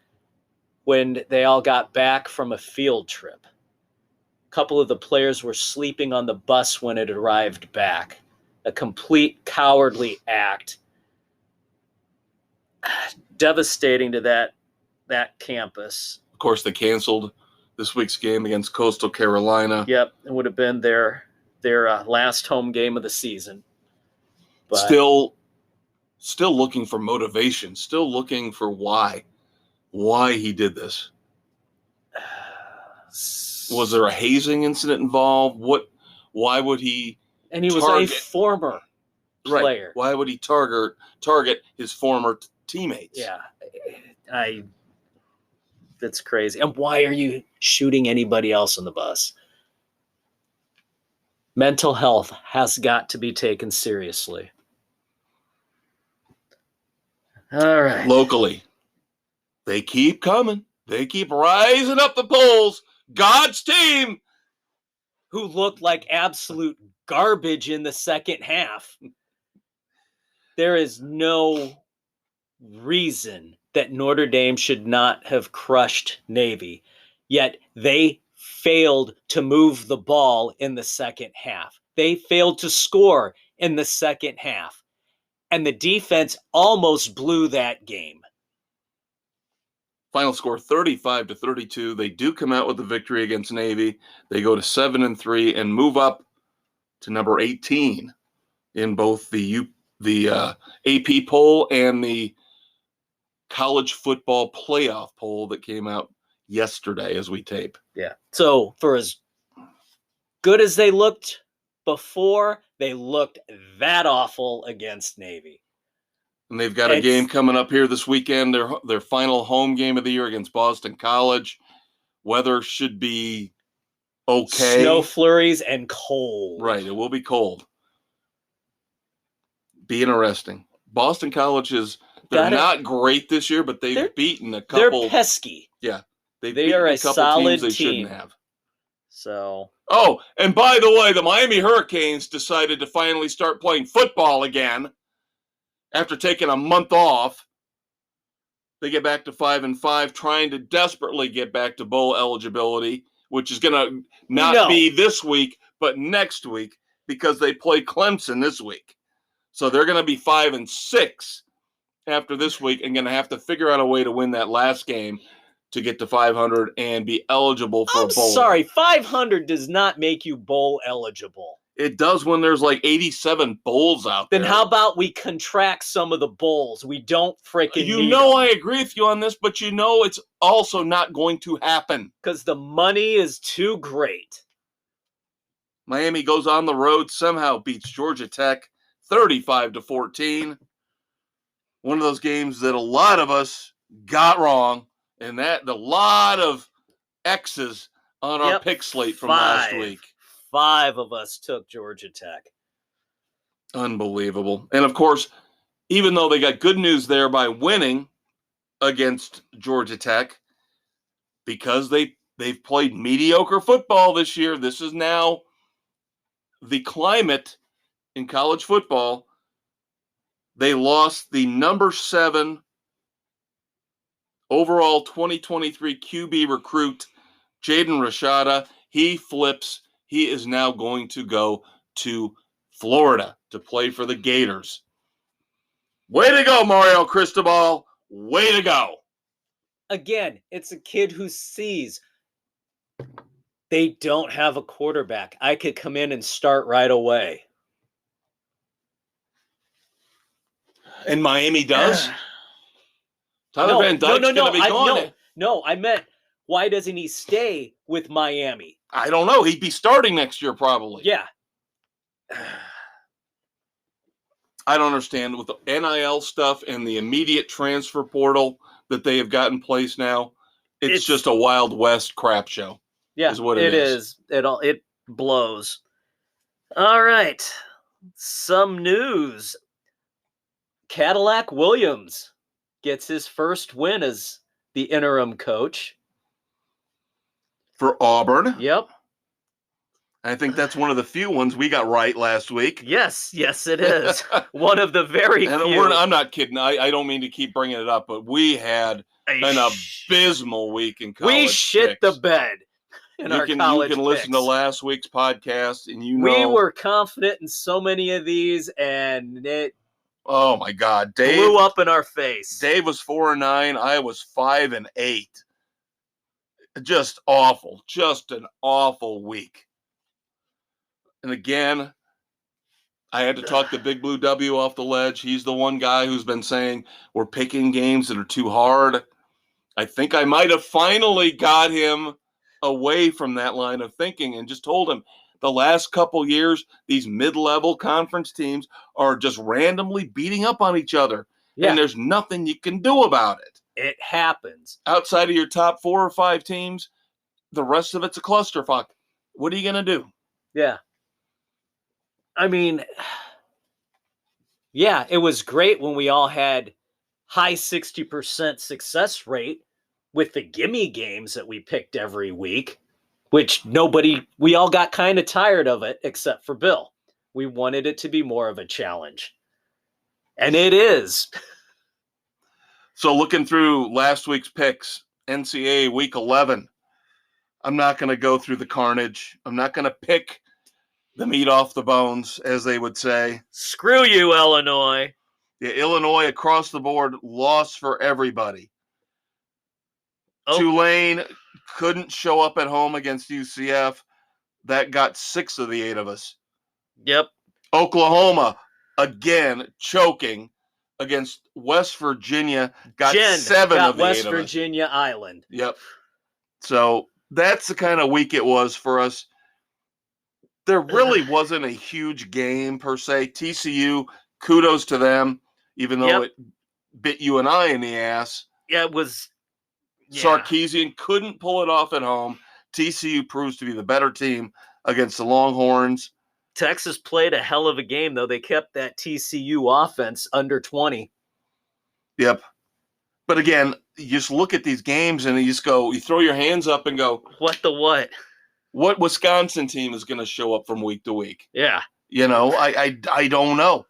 when they all got back from a field trip. A couple of the players were sleeping on the bus when it arrived back. A complete cowardly act. Devastating to that campus. Of course, they canceled this week's game against Coastal Carolina. Yep, it would have been their last home game of the season. But still looking for motivation, still looking for why he did this. Was there a hazing incident involved? Why would he? And he was a former player. Right. Why would he target his former teammates? Yeah, that's crazy. And why are you shooting anybody else on the bus? Mental health has got to be taken seriously. All right. Locally, they keep coming. They keep rising up the polls. God's team, who looked like absolute garbage in the second half. There is no reason that Notre Dame should not have crushed Navy, yet they failed to move the ball in the second half. They failed to score in the second half, and the defense almost blew that game. Final score 35-32. They do come out with a victory against Navy. They go to 7-3 and move up to number 18 in both the AP poll and the college football playoff poll that came out yesterday as we tape. Yeah. So for as good as they looked before, they looked that awful against Navy. And they've got a game coming up here this weekend, their final home game of the year against Boston College. Weather should be okay. Snow flurries and cold. Right, it will be cold. Be interesting. Boston College they're not great this year, but they've beaten a couple. They're pesky. Yeah. They are a solid teams they team. shouldn't have. So. Oh, and by the way, the Miami Hurricanes decided to finally start playing football again. After taking a month off, they get back to 5-5, trying to desperately get back to bowl eligibility, which is going to not be this week, but next week, because they play Clemson this week. So they're going to be 5-6 after this week and going to have to figure out a way to win that last game to get to 500 and be eligible for a bowl. I'm sorry, 500 does not make you bowl eligible. It does when there's like 87 bowls out there. Then how about we contract some of the bowls? We don't freaking need them. I agree with you on this, but it's also not going to happen. Because the money is too great. Miami goes on the road, somehow beats Georgia Tech 35-14. One of those games that a lot of us got wrong, and that a lot of X's on our pick slate from last week. 5 of us took Georgia Tech. Unbelievable. And, of course, even though they got good news there by winning against Georgia Tech, because they've played mediocre football this year, this is now the climate in college football. They lost the number 7 overall 2023 QB recruit, Jaden Rashada. He flips. He is now going to go to Florida to play for the Gators. Way to go, Mario Cristobal. Way to go. Again, it's a kid who sees they don't have a quarterback. I could come in and start right away. And Miami does? Tyler Van Dyke's going to be gone. No, I meant, why doesn't he stay with Miami? I don't know. He'd be starting next year probably. Yeah. I don't understand with the NIL stuff and the immediate transfer portal that they have got in place now. It's just a Wild West crap show. Yeah, is what it is. It blows. All right. Some news. Cadillac Williams gets his first win as the interim coach. For Auburn. Yep. I think that's one of the few ones we got right last week. Yes, it is. One of the very few. I'm not kidding. I don't mean to keep bringing it up, but we had an abysmal week in college. We shit picks. the bed in our college You can listen to picks. last week's podcast, and we were confident in so many of these, and it oh my God, Dave blew up in our face. Dave was 4-9. I was 5-8. Just awful. Just an awful week. And again, I had to talk the Big Blue W off the ledge. He's the one guy who's been saying we're picking games that are too hard. I think I might have finally got him away from that line of thinking and just told him the last couple years, these mid-level conference teams are just randomly beating up on each other. Yeah. And there's nothing you can do about it. It happens. Outside of your top 4 or 5 teams, the rest of it's a clusterfuck. What are you going to do? Yeah. I mean, yeah, it was great when we all had high 60% success rate with the gimme games that we picked every week, which we all got kind of tired of it, except for Bill. We wanted it to be more of a challenge. And it is. So looking through last week's picks, NCAA Week 11, I'm not going to go through the carnage. I'm not going to pick the meat off the bones, as they would say. Screw you, Illinois. Yeah, Illinois across the board, loss for everybody. Oh. Tulane couldn't show up at home against UCF. That got 6 of the 8 of us. Yep. Oklahoma, again, choking against West Virginia. Got 7 of the 8 of us. West Virginia Island. Yep. So that's the kind of week it was for us. There really wasn't a huge game per se. TCU, kudos to them, even though it bit you and I in the ass. Yeah, it was. Yeah. Sarkisian couldn't pull it off at home. TCU proves to be the better team against the Longhorns. Texas played a hell of a game, though. They kept that TCU offense under 20. Yep. But again, you just look at these games and you throw your hands up and go, what the what? What Wisconsin team is going to show up from week to week? Yeah. I don't know.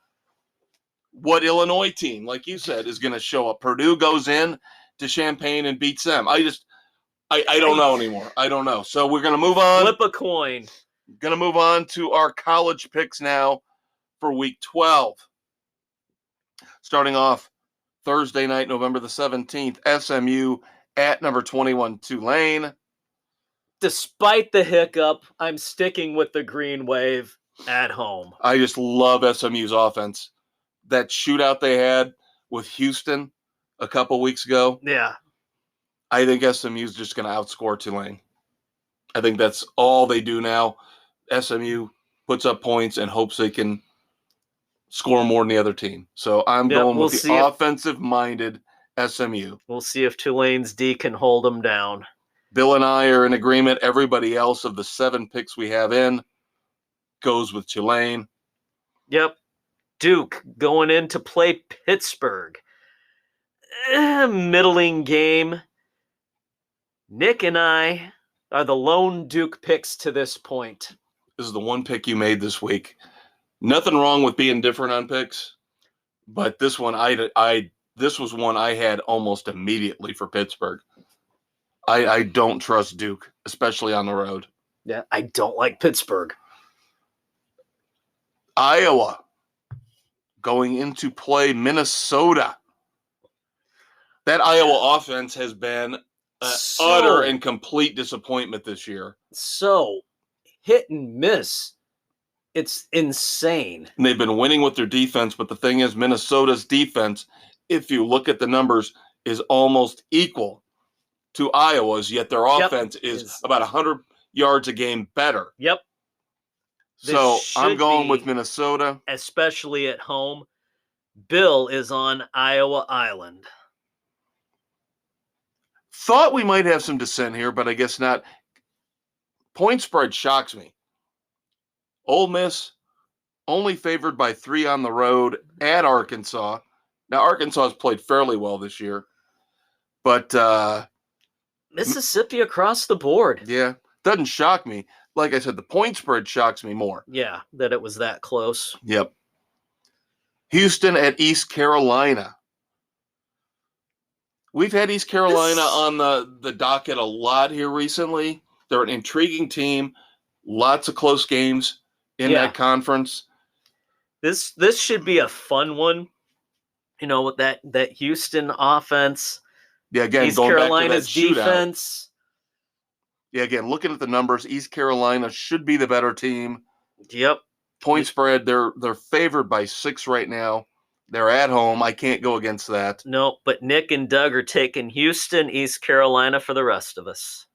What Illinois team, like you said, is going to show up? Purdue goes in to Champaign and beats them. I don't know anymore. I don't know. So we're going to move on. Flip a coin. Going to move on to our college picks now for week 12. Starting off Thursday night, November the 17th, SMU at number 21, Tulane. Despite the hiccup, I'm sticking with the Green Wave at home. I just love SMU's offense. That shootout they had with Houston a couple weeks ago. Yeah. I think SMU's just going to outscore Tulane. I think that's all they do now. SMU puts up points and hopes they can score more than the other team. So I'm going with the offensive-minded SMU. We'll see if Tulane's D can hold them down. Bill and I are in agreement. Everybody else of the 7 picks we have in goes with Tulane. Yep. Duke going in to play Pittsburgh. Middling game. Nick and I are the lone Duke picks to this point. This is the one pick you made this week. Nothing wrong with being different on picks, but this one this was one I had almost immediately for Pittsburgh. I don't trust Duke, especially on the road. Yeah, I don't like Pittsburgh. Iowa going into play Minnesota. That Iowa offense has been utter and complete disappointment this year. So hit and miss. It's insane. And they've been winning with their defense, but the thing is, Minnesota's defense, if you look at the numbers, is almost equal to Iowa's, yet their offense is about 100 yards a game better. Yep. So I'm going with Minnesota. Especially at home. Bill is on Iowa Island. Thought we might have some dissent here, but I guess not. Point spread shocks me. Ole Miss only favored by 3 on the road at Arkansas. Now, Arkansas has played fairly well this year, but Mississippi across the board. yeah, doesn't shock me. Like I said, the point spread shocks me more. Yeah, that it was that close. Yep. Houston at East Carolina. We've had East Carolina on the docket a lot here recently. They're an intriguing team. Lots of close games in that conference. This should be a fun one. You know, with that Houston offense. Yeah, again, East going Carolina's back to that defense. Yeah, again, looking at the numbers, East Carolina should be the better team. Yep. Point spread, they're favored by 6 right now. They're at home. I can't go against that. No, but Nick and Doug are taking Houston, East Carolina for the rest of us.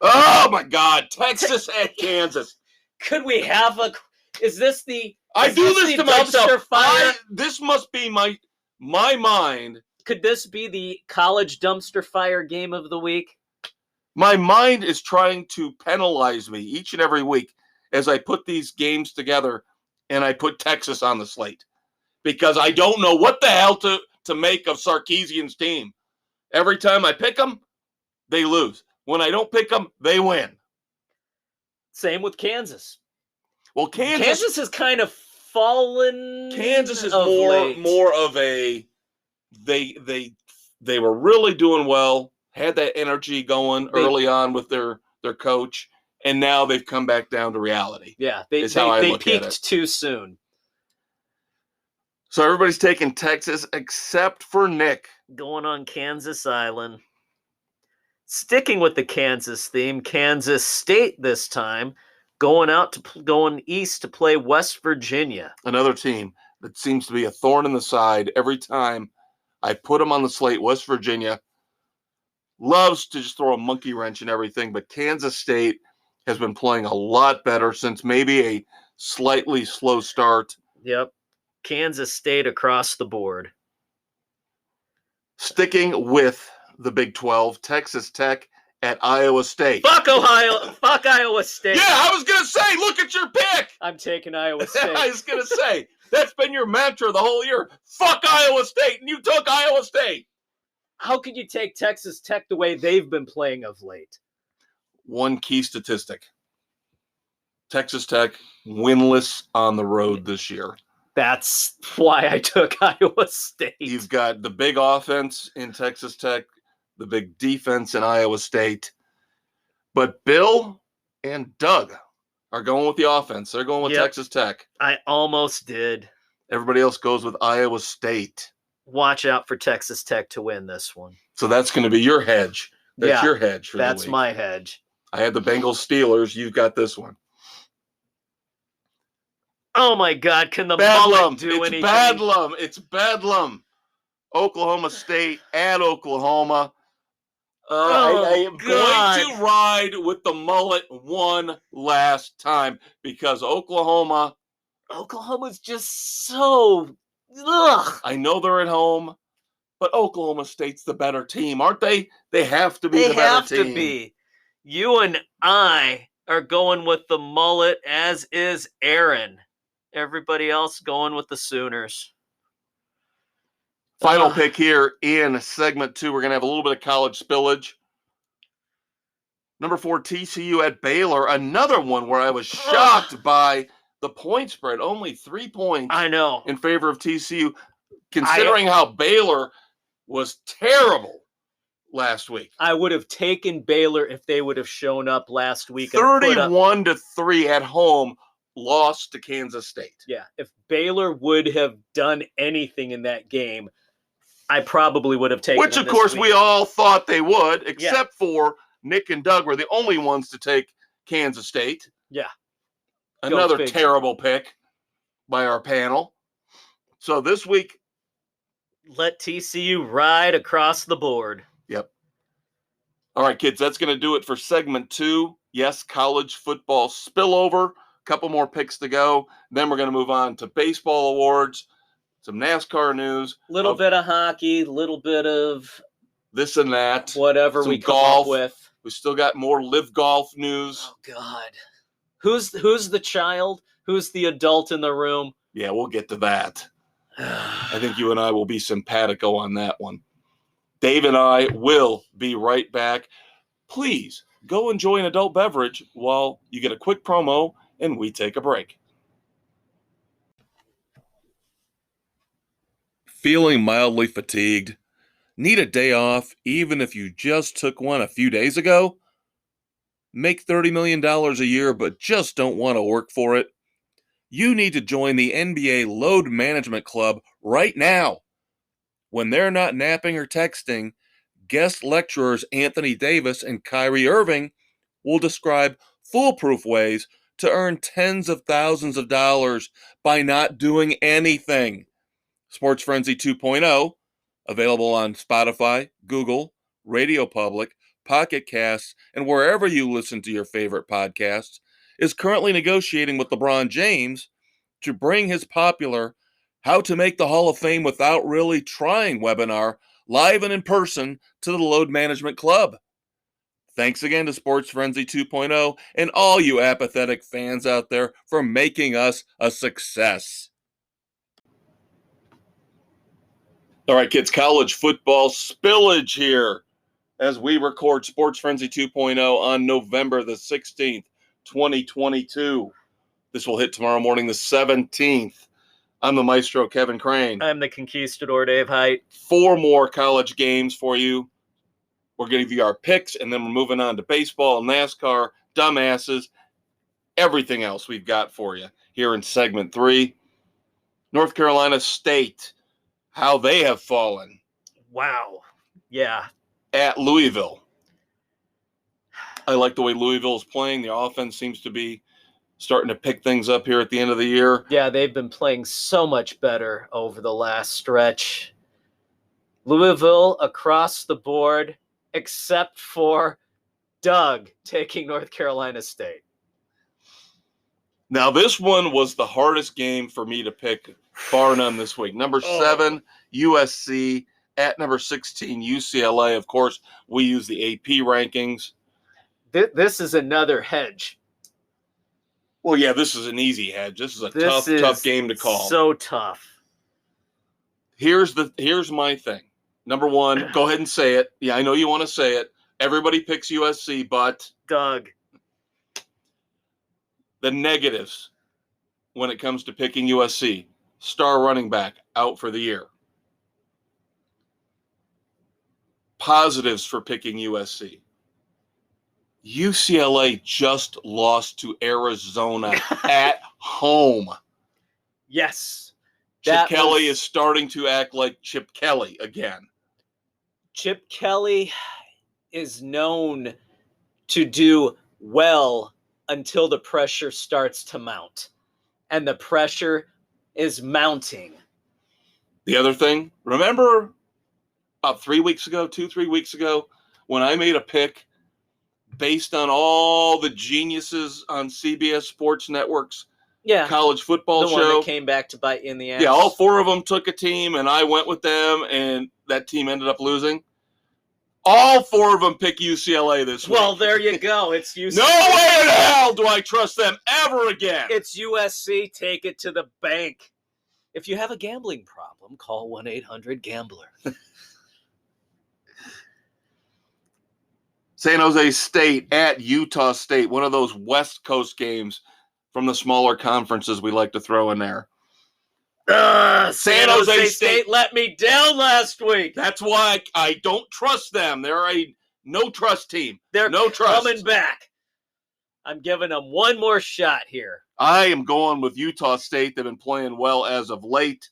Oh my God, Texas at Kansas. Could we have a? Is this the? I do this to myself. Fire? This must be my mind. Could this be the college dumpster fire game of the week? My mind is trying to penalize me each and every week as I put these games together and I put Texas on the slate because I don't know what the hell to make of Sarkisian's team. Every time I pick them, they lose. When I don't pick them, they win. Same with Kansas. Well, Kansas has kind of fallen. Kansas is more of a they were really doing well, had that energy going early on with their coach, and now they've come back down to reality. Yeah, they peaked too soon. So everybody's taking Texas except for Nick. Going on Kansas Island. Sticking with the Kansas theme, Kansas State this time, going east to play West Virginia. Another team that seems to be a thorn in the side every time I put them on the slate. West Virginia loves to just throw a monkey wrench in everything, but Kansas State has been playing a lot better since maybe a slightly slow start. Yep. Kansas State across the board. Sticking with the Big 12, Texas Tech at Iowa State. Fuck Ohio. Fuck Iowa State. Yeah, I was going to say, look at your pick. I'm taking Iowa State. I was going to say, that's been your mantra the whole year. Fuck Iowa State, and you took Iowa State. How could you take Texas Tech the way they've been playing of late? One key statistic. Texas Tech winless on the road this year. That's why I took Iowa State. You've got the big offense in Texas Tech, the big defense in Iowa State. But Bill and Doug are going with the offense. They're going with Texas Tech. I almost did. Everybody else goes with Iowa State. Watch out for Texas Tech to win this one. So that's going to be your hedge. That's your hedge for the week. That's my hedge. I had the Bengals Steelers. You've got this one. Oh my God! Can the mullet do anything? It's bedlam. Oklahoma State at Oklahoma. I am going to ride with the mullet one last time because Oklahoma's just so. Ugh. I know they're at home, but Oklahoma State's the better team, aren't they? They have to be the better team. They have to be. You and I are going with the mullet, as is Aaron. Everybody else going with the Sooners. Final pick here in segment 2. We're going to have a little bit of college spillage. Number 4, TCU at Baylor. Another one where I was shocked by the point spread. Only 3 points. I know. In favor of TCU, considering how Baylor was terrible last week. I would have taken Baylor if they would have shown up last week. 31-3 at home. Lost to Kansas State. Yeah, if Baylor would have done anything in that game, I probably would have taken Which, of course, we all thought they would, except for Nick and Doug were the only ones to take Kansas State. Yeah. Another terrible pick by our panel. So this week, let TCU ride across the board. Yep. All right, kids, that's going to do it for segment 2. Yes, college football spillover. Couple more picks to go. Then we're going to move on to baseball awards, some NASCAR news. Little bit of hockey, little bit of this and that. Whatever we come up with. We still got more live golf news. Oh, God. Who's the child? Who's the adult in the room? Yeah, we'll get to that. I think you and I will be simpatico on that one. Dave and I will be right back. Please go enjoy an adult beverage while you get a quick promo and we take a break. Feeling mildly fatigued? Need a day off even if you just took one a few days ago? Make $30 million a year but just don't want to work for it? You need to join the NBA Load Management Club right now. When they're not napping or texting, guest lecturers Anthony Davis and Kyrie Irving will describe foolproof ways to earn tens of thousands of dollars by not doing anything. Sports Frenzy 2.0, available on Spotify, Google, Radio Public, Pocket Casts, and wherever you listen to your favorite podcasts, is currently negotiating with LeBron James to bring his popular How to Make the Hall of Fame Without Really Trying webinar live and in person to the Load Management Club. Thanks again to Sports Frenzy 2.0 and all you apathetic fans out there for making us a success. All right, kids, college football spillage here as we record Sports Frenzy 2.0 on November the 16th, 2022. This will hit tomorrow morning, the 17th. I'm the maestro, Kevin Crane. I'm the conquistador, Dave Height. 4 more college games for you. We're going to give you our picks, and then we're moving on to baseball, NASCAR, dumbasses, everything else we've got for you here in segment 3. North Carolina State, how they have fallen. Wow. Yeah. At Louisville. I like the way Louisville is playing. The offense seems to be starting to pick things up here at the end of the year. Yeah, they've been playing so much better over the last stretch. Louisville across the board, except for Doug taking North Carolina State. Now, this one was the hardest game for me to pick, bar none, this week. Number 7, USC. At number 16, UCLA. Of course, we use the AP rankings. This is another hedge. Well, yeah, this is an easy hedge. This is a tough game to call. So tough. Here's my thing. Number 1, go ahead and say it. Yeah, I know you want to say it. Everybody picks USC, but Doug. The negatives when it comes to picking USC. Star running back out for the year. Positives for picking USC. UCLA just lost to Arizona at home. Yes. Chip Kelly is starting to act like Chip Kelly again. Chip Kelly is known to do well until the pressure starts to mount. And the pressure is mounting. The other thing, remember about 3 weeks ago, 3 weeks ago, when I made a pick based on all the geniuses on CBS Sports Network's college football show. The one that came back to bite you in the ass. Yeah, all 4 of them took a team, and I went with them, and that team ended up losing. All 4 of them pick UCLA this week. Well, there you go. It's UCLA. No way in hell do I trust them ever again. It's USC. Take it to the bank. If you have a gambling problem, call 1-800-GAMBLER. San Jose State at Utah State, one of those West Coast games from the smaller conferences we like to throw in there. San Jose State let me down last week. That's why I don't trust them. They're a no-trust team. They're no trust. Coming back. I'm giving them one more shot here. I am going with Utah State. They've been playing well as of late.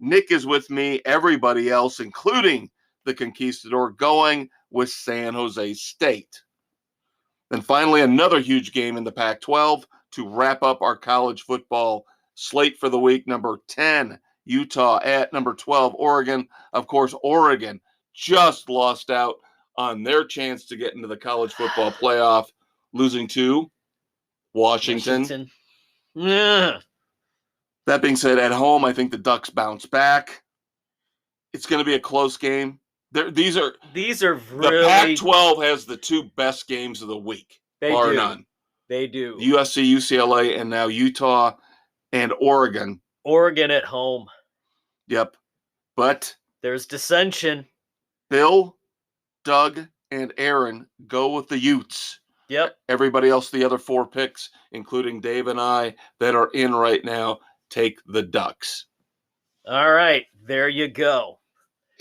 Nick is with me. Everybody else, including the Conquistador, going with San Jose State. Then finally, another huge game in the Pac-12 to wrap up our college football slate for the week. Number 10, Utah at number 12, Oregon. Of course, Oregon just lost out on their chance to get into the college football playoff, losing to Washington. Yeah. That being said, at home, I think the Ducks bounce back. It's going to be a close game. These are the really, Pac-12 has the two best games of the week, bar none. They do. USC, UCLA, and now Utah and Oregon. Oregon at home. Yep. But there's dissension. Bill, Doug, and Aaron go with the Utes. Yep. Everybody else, the other four picks, including Dave and I, that are in right now, take the Ducks. All right. There you go.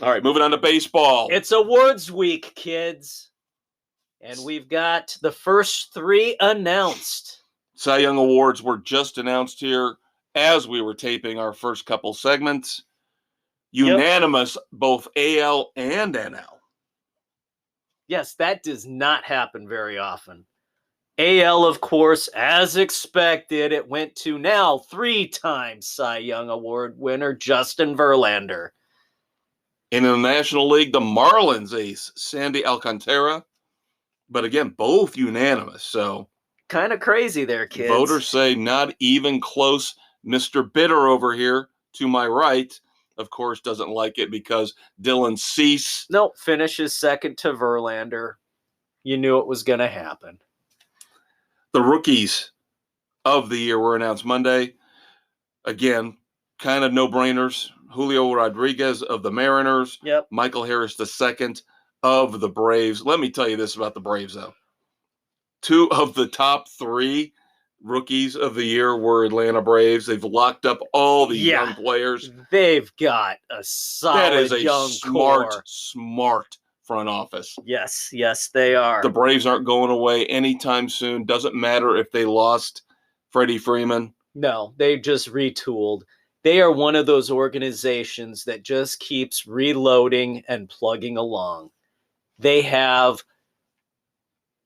All right. Moving on to baseball. It's awards week, kids. And we've got the first three announced. Cy Young Awards were just announced here as we were taping our first couple segments. Unanimous, both AL and NL. Yes, that does not happen very often. AL, of course, as expected, it went to now 3-time Cy Young Award winner Justin Verlander. And in the National League, the Marlins ace, Sandy Alcantara. But again, both unanimous. So kind of crazy there, kids. Voters say not even close. Mr. Bitter over here to my right, of course, doesn't like it because Dylan Cease. Nope, finishes second to Verlander. You knew it was going to happen. The rookies of the year were announced Monday. Again, kind of no-brainers. Julio Rodriguez of the Mariners. Yep. Michael Harris II of the Braves. Let me tell you this about the Braves, though. 2 of the top 3 rookies of the year were Atlanta Braves. They've locked up all the young players. They've got a solid that is a young smart front office. Yes, they are. The Braves aren't going away anytime soon. Doesn't matter if they lost Freddie Freeman. No, they just retooled. They are one of those organizations that just keeps reloading and plugging along. They have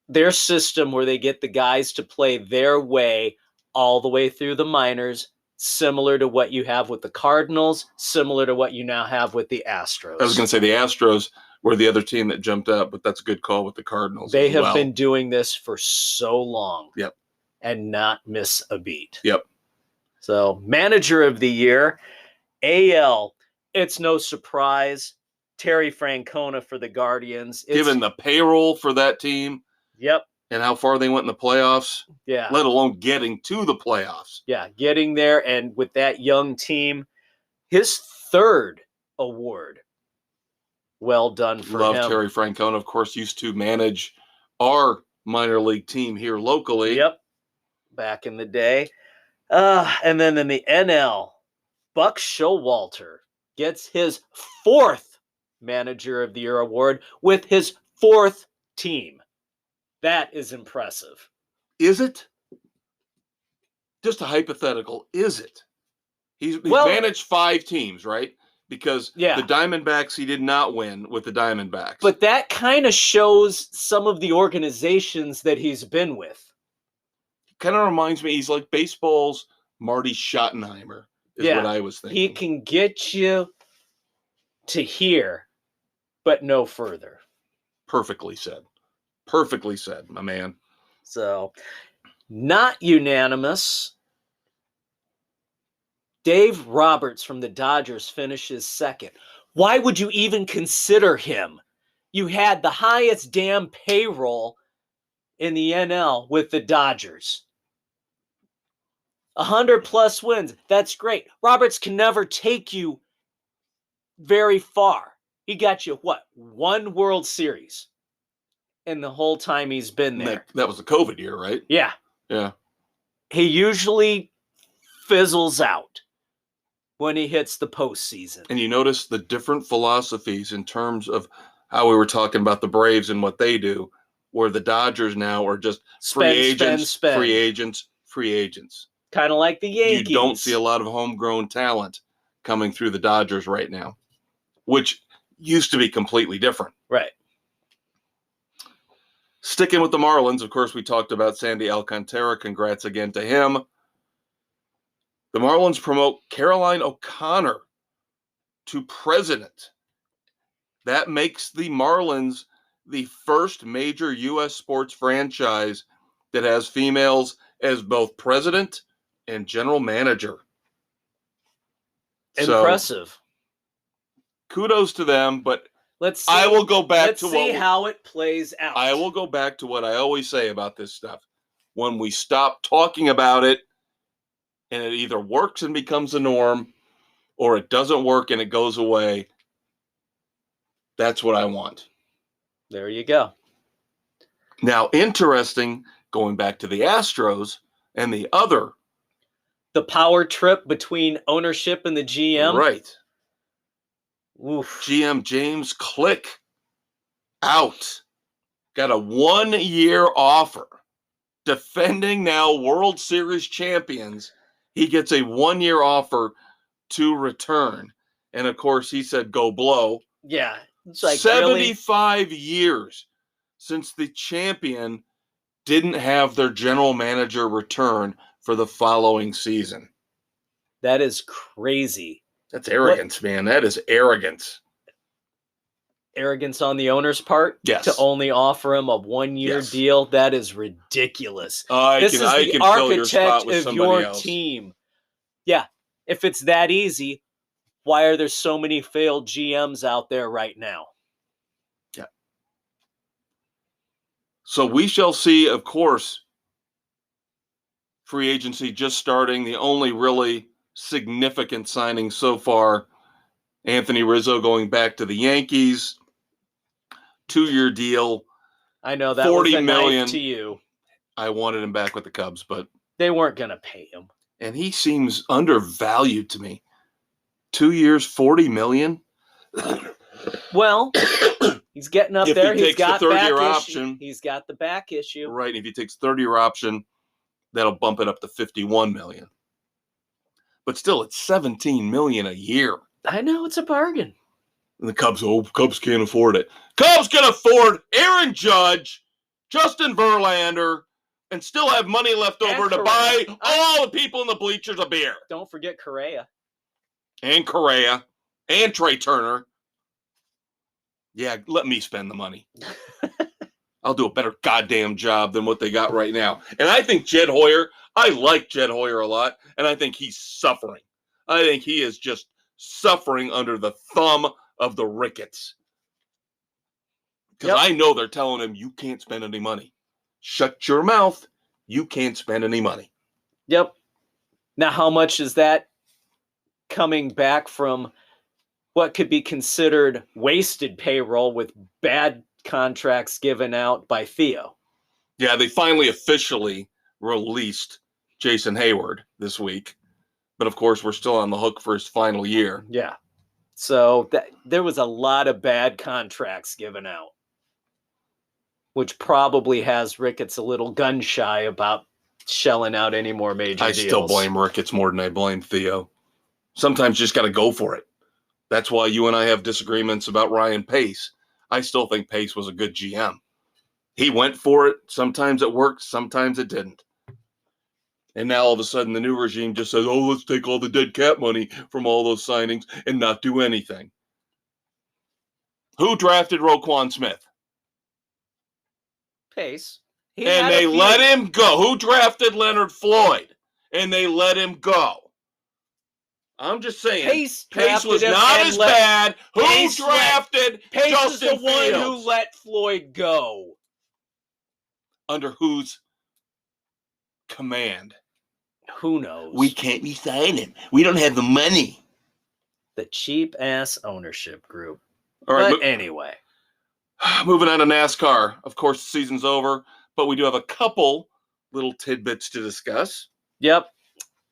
their system where they get the guys to play their way all the way through the minors, similar to what you have with the Cardinals, similar to what you now have with the Astros. I was going to say the Astros were the other team that jumped up, but that's a good call with the Cardinals. They have been doing this for so long. Yep. And not miss a beat. Yep. So, manager of the year, AL, it's no surprise, Terry Francona for the Guardians. Given the payroll for that team. Yep. And how far they went in the playoffs. Yeah. Let alone getting to the playoffs. Yeah, getting there. And with that young team, his 3rd award. Well done for him. Love Terry Francona, of course, used to manage our minor league team here locally. Yep. Back in the day. And then in the NL, Buck Showalter gets his 4th Manager of the Year award with his 4th team. That is impressive. Is it? Just a hypothetical, is it? He's managed 5 teams, right? Because the Diamondbacks, he did not win with the Diamondbacks. But that kind of shows some of the organizations that he's been with. Kind of reminds me, he's like baseball's Marty Schottenheimer, is what I was thinking. He can get you to here, but no further. Perfectly said, my man. So, not unanimous. Dave Roberts from the Dodgers finishes 2nd. Why would you even consider him? You had the highest damn payroll in the NL with the Dodgers. 100+ wins. That's great. Roberts can never take you very far. He got you, 1 World Series in the whole time he's been there. That was the COVID year, right? Yeah. Yeah. He usually fizzles out when he hits the postseason. And you notice the different philosophies in terms of how we were talking about the Braves and what they do, where the Dodgers now are just free agents. Kind of like the Yankees. You don't see a lot of homegrown talent coming through the Dodgers right now, which used to be completely different. Right. Sticking with the Marlins, of course, we talked about Sandy Alcantara. Congrats again to him. The Marlins promote Caroline O'Connor to president. That makes the Marlins the first major U.S. sports franchise that has females as both president and general manager. Impressive. So, kudos to them, but Let's see. I will go back Let's to see how it plays out. I will go back to what I always say about this stuff. When we stop talking about it and it either works and becomes a norm or it doesn't work and it goes away, that's what I want. There you go. Now, interesting, going back to the Astros and the power trip between ownership and the GM. Right. Oof. GM James Click out. Got a 1-year offer. Defending now World Series champions. He gets a 1-year offer to return. And of course, he said, go blow. Yeah. It's like 75 years since the champion didn't have their general manager return for the following season. That is crazy. That's arrogance, man. That is arrogance. Arrogance on the owner's part? Yes. To only offer him a 1-year deal? That is ridiculous. This is the architect of your else. team. Yeah. If it's that easy, why are there so many failed GMs out there right now? Yeah. So we shall see, of course, free agency just starting. The only really significant signing so far, Anthony Rizzo going back to the Yankees. 2-year deal. I know that $40 was a million knife to you. I wanted him back with the Cubs, but they weren't going to pay him. And he seems undervalued to me. 2 years, $40 million. Well, he's getting up there. He's got the third-year option. He's got the back issue. Right. If he takes 30-year option, that'll bump it up to $51 million. But still, it's $17 million a year. I know, it's a bargain. And the Cubs can't afford it. Cubs can afford Aaron Judge, Justin Verlander, and still have money left over to buy all the people in the bleachers a beer. Don't forget Correa. And Correa. And Trey Turner. Yeah, let me spend the money. I'll do a better goddamn job than what they got right now. And I think Jed Hoyer, I like Jed Hoyer a lot, and I think he's suffering. I think he is just suffering under the thumb of the Ricketts. Because I know they're telling him, you can't spend any money. Shut your mouth. You can't spend any money. Yep. Now, how much is that coming back from what could be considered wasted payroll with bad contracts given out by Theo? Yeah, they finally officially released Jason Hayward this week. But, of course, we're still on the hook for his final year. Yeah. So there was a lot of bad contracts given out, which probably has Ricketts a little gun-shy about shelling out any more major deals. I still blame Ricketts more than I blame Theo. Sometimes you just got to go for it. That's why you and I have disagreements about Ryan Pace. I still think Pace was a good GM. He went for it. Sometimes it worked. Sometimes it didn't. And now all of a sudden the new regime just says, oh, let's take all the dead cap money from all those signings and not do anything. Who drafted Roquan Smith? Pace. And they let him go. Who drafted Leonard Floyd? And they let him go. I'm just saying, Pace was not as bad. Who drafted Pace Justin is the one Fields? who let Floyd go. Under whose command? Who knows? We can't re-sign him. We don't have the money. The cheap-ass ownership group. All right, but anyway. Moving on to NASCAR. Of course, the season's over, but we do have a couple little tidbits to discuss. Yep.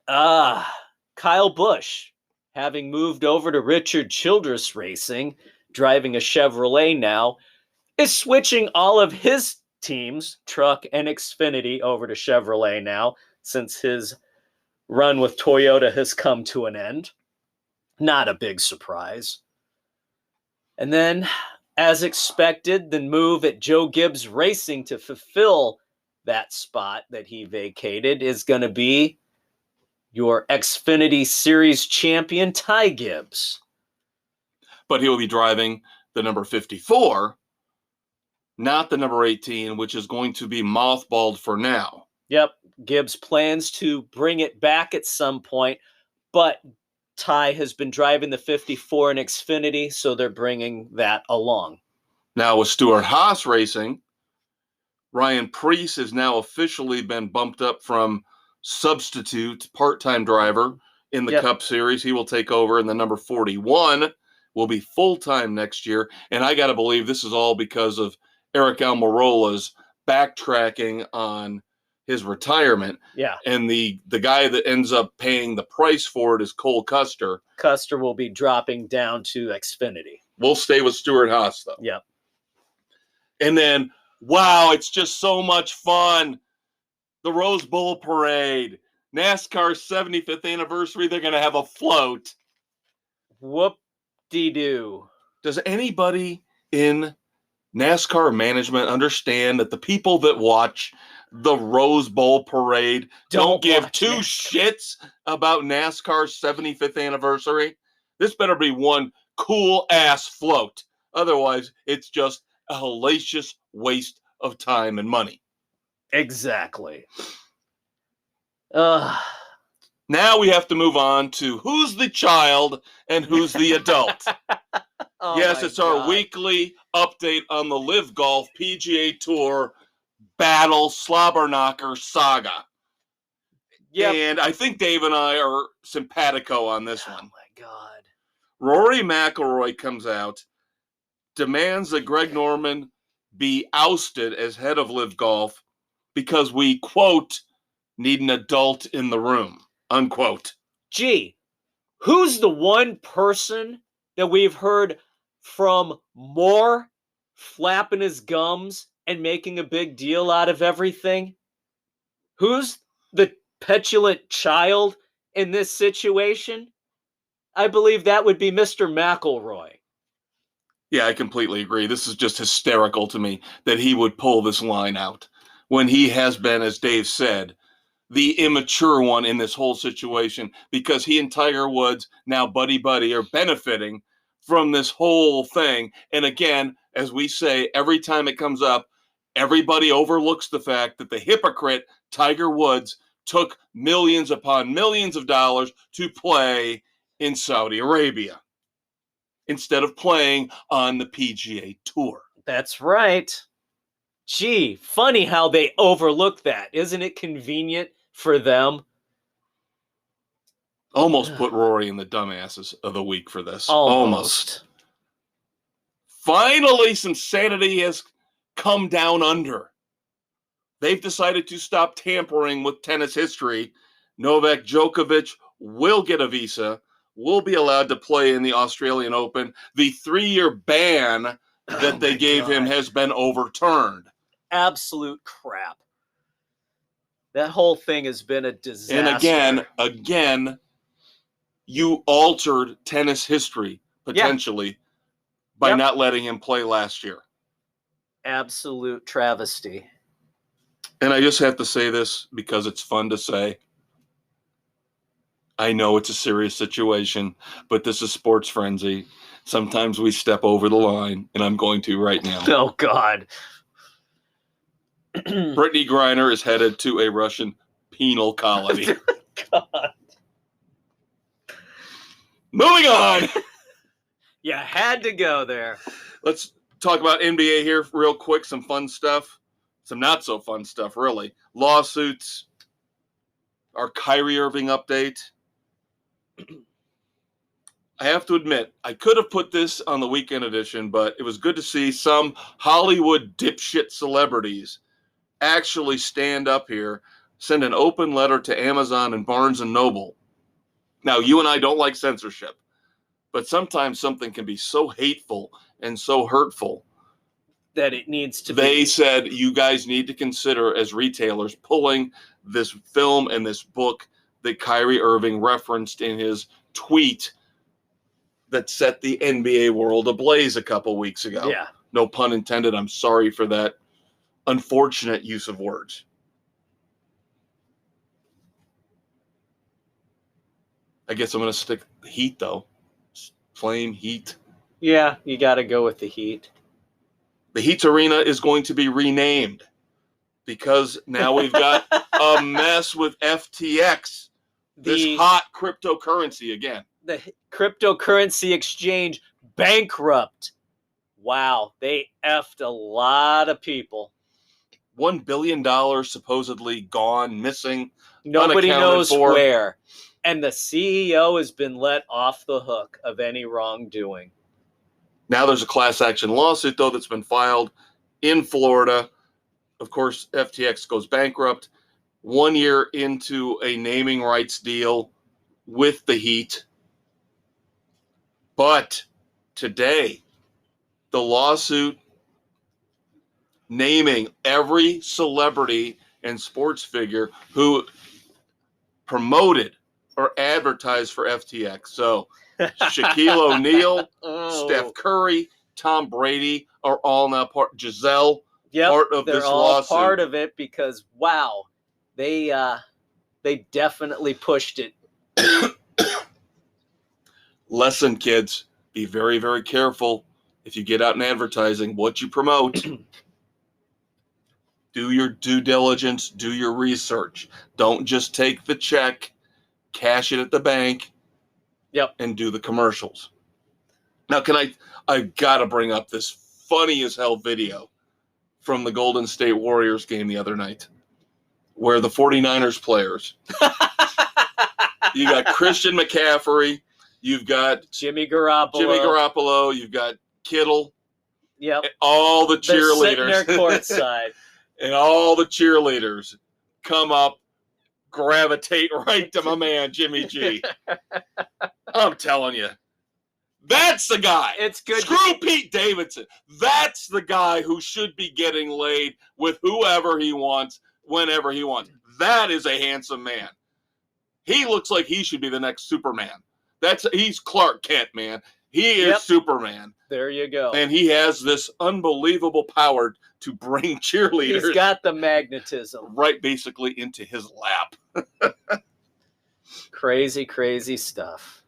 Kyle Busch, having moved over to Richard Childress Racing, driving a Chevrolet now, is switching all of his teams, Truck and Xfinity, over to Chevrolet now, since his run with Toyota has come to an end. Not a big surprise. And then, as expected, the move at Joe Gibbs Racing to fulfill that spot that he vacated is going to be your Xfinity Series champion, Ty Gibbs. But he'll be driving the number 54, not the number 18, which is going to be mothballed for now. Yep. Gibbs plans to bring it back at some point, but Ty has been driving the 54 in Xfinity, so they're bringing that along. Now with Stuart Haas racing, Ryan Preece has now officially been bumped up from substitute part-time driver in the Cup Series. He will take over, and the number 41 will be full-time next year. And I got to believe this is all because of Eric Almirola's backtracking on his retirement. Yeah. And the guy that ends up paying the price for it is Cole Custer. Custer will be dropping down to Xfinity. We'll stay with Stuart Haas, though. Yep. And then, wow, it's just so much fun. The Rose Bowl Parade. NASCAR's 75th anniversary, they're going to have a float. Whoop-de-doo. Does anybody in NASCAR management understand that the people that watch the Rose Bowl Parade don't give two shits about NASCAR's 75th anniversary? This better be one cool-ass float. Otherwise, it's just a hellacious waste of time and money. Exactly. Now we have to move on to who's the child and who's the adult. Yes, it's our weekly update on the Live Golf PGA Tour Battle Slobberknocker Saga. Yep. And I think Dave and I are simpatico on this one. Oh, my God. Rory McIlroy comes out, demands that Greg Norman be ousted as head of Live Golf because we, quote, need an adult in the room, unquote. Gee, who's the one person that we've heard from more flapping his gums and making a big deal out of everything? Who's the petulant child in this situation? I believe that would be Mr. McIlroy. Yeah, I completely agree. This is just hysterical to me that he would pull this line out when he has been, as Dave said, the immature one in this whole situation, because he and Tiger Woods, now buddy-buddy, are benefiting from this whole thing. And again, as we say, every time it comes up, everybody overlooks the fact that the hypocrite Tiger Woods took millions upon millions of dollars to play in Saudi Arabia instead of playing on the PGA Tour. That's right. Gee, funny how they overlook that. Isn't it convenient for them? Almost put Rory in the dumbasses of the week for this. Almost. Finally, some sanity has come down under. They've decided to stop tampering with tennis history. Novak Djokovic will get a visa, will be allowed to play in the Australian Open. The 3-year ban that they gave him has been overturned. Absolute crap. That whole thing has been a disaster. And again, you altered tennis history, potentially, by not letting him play last year. Absolute travesty. And I just have to say this because it's fun to say. I know it's a serious situation, but this is Sports Frenzy. Sometimes we step over the line, and I'm going to right now. Oh, God. Brittany Griner is headed to a Russian penal colony. God. Moving on. You had to go there. Let's talk about NBA here real quick. Some fun stuff. Some not so fun stuff, really. Lawsuits. Our Kyrie Irving update. I have to admit, I could have put this on the weekend edition, but it was good to see some Hollywood dipshit celebrities actually stand up here, send an open letter to Amazon and Barnes & Noble. Now, you and I don't like censorship, but sometimes something can be so hateful and so hurtful that it needs to They said, you guys need to consider, as retailers, pulling this film and this book that Kyrie Irving referenced in his tweet that set the NBA world ablaze a couple weeks ago. Yeah. No pun intended. I'm sorry for that unfortunate use of words. I guess I'm going to stick Heat, though. Flame, Heat. Yeah, you got to go with the Heat. The Heat's arena is going to be renamed because now we've got a mess with FTX, this hot cryptocurrency again. the cryptocurrency exchange bankrupt. Wow, they effed a lot of people. $1 billion supposedly gone, missing, Nobody unaccounted knows for. where. And the CEO has been let off the hook of any wrongdoing. Now there's a class action lawsuit, though, that's been filed in Florida. Of course, FTX goes bankrupt 1 year into a naming rights deal with the Heat. But today, the lawsuit naming every celebrity and sports figure who promoted or advertised for FTX. So Shaquille O'Neal, Steph Curry, Tom Brady are all now part. Giselle, part of they're this all lawsuit. part of it because wow, they definitely pushed it. Lesson, kids, be very, very careful if you get out in advertising what you promote. Do your due diligence, do your research. Don't just take the check, cash it at the bank, and do the commercials. Now, I gotta bring up this funny as hell video from the Golden State Warriors game the other night, where the 49ers players, you got Christian McCaffrey, you've got Jimmy Garoppolo, you've got Kittle, yep, all the cheerleaders, they're sitting there courtside, and all the cheerleaders come up, gravitate right to my man Jimmy G. I'm telling you, that's the guy. It's good. Screw Pete Davidson. That's the guy who should be getting laid with whoever he wants, whenever he wants. That is a handsome man. He looks like he should be the next Superman. He's Clark Kent, man. He is Superman. There you go. And he has this unbelievable power to bring cheerleaders. He's got the magnetism. Right basically into his lap. Crazy, crazy stuff.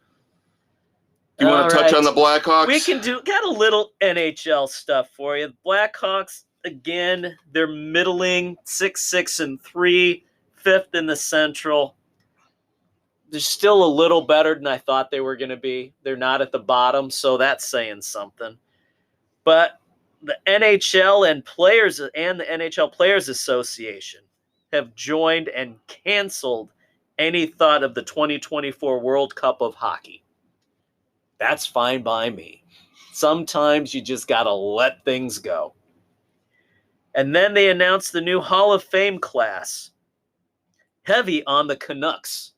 Do you want to touch on the Blackhawks? We can got a little NHL stuff for you. The Blackhawks, again, they're middling 6-6-3, fifth in the Central. They're still a little better than I thought they were going to be. They're not at the bottom, so that's saying something. But the NHL and the NHL Players Association have joined and canceled any thought of the 2024 World Cup of Hockey. That's fine by me. Sometimes you just got to let things go. And then they announced the new Hall of Fame class. Heavy on the Canucks.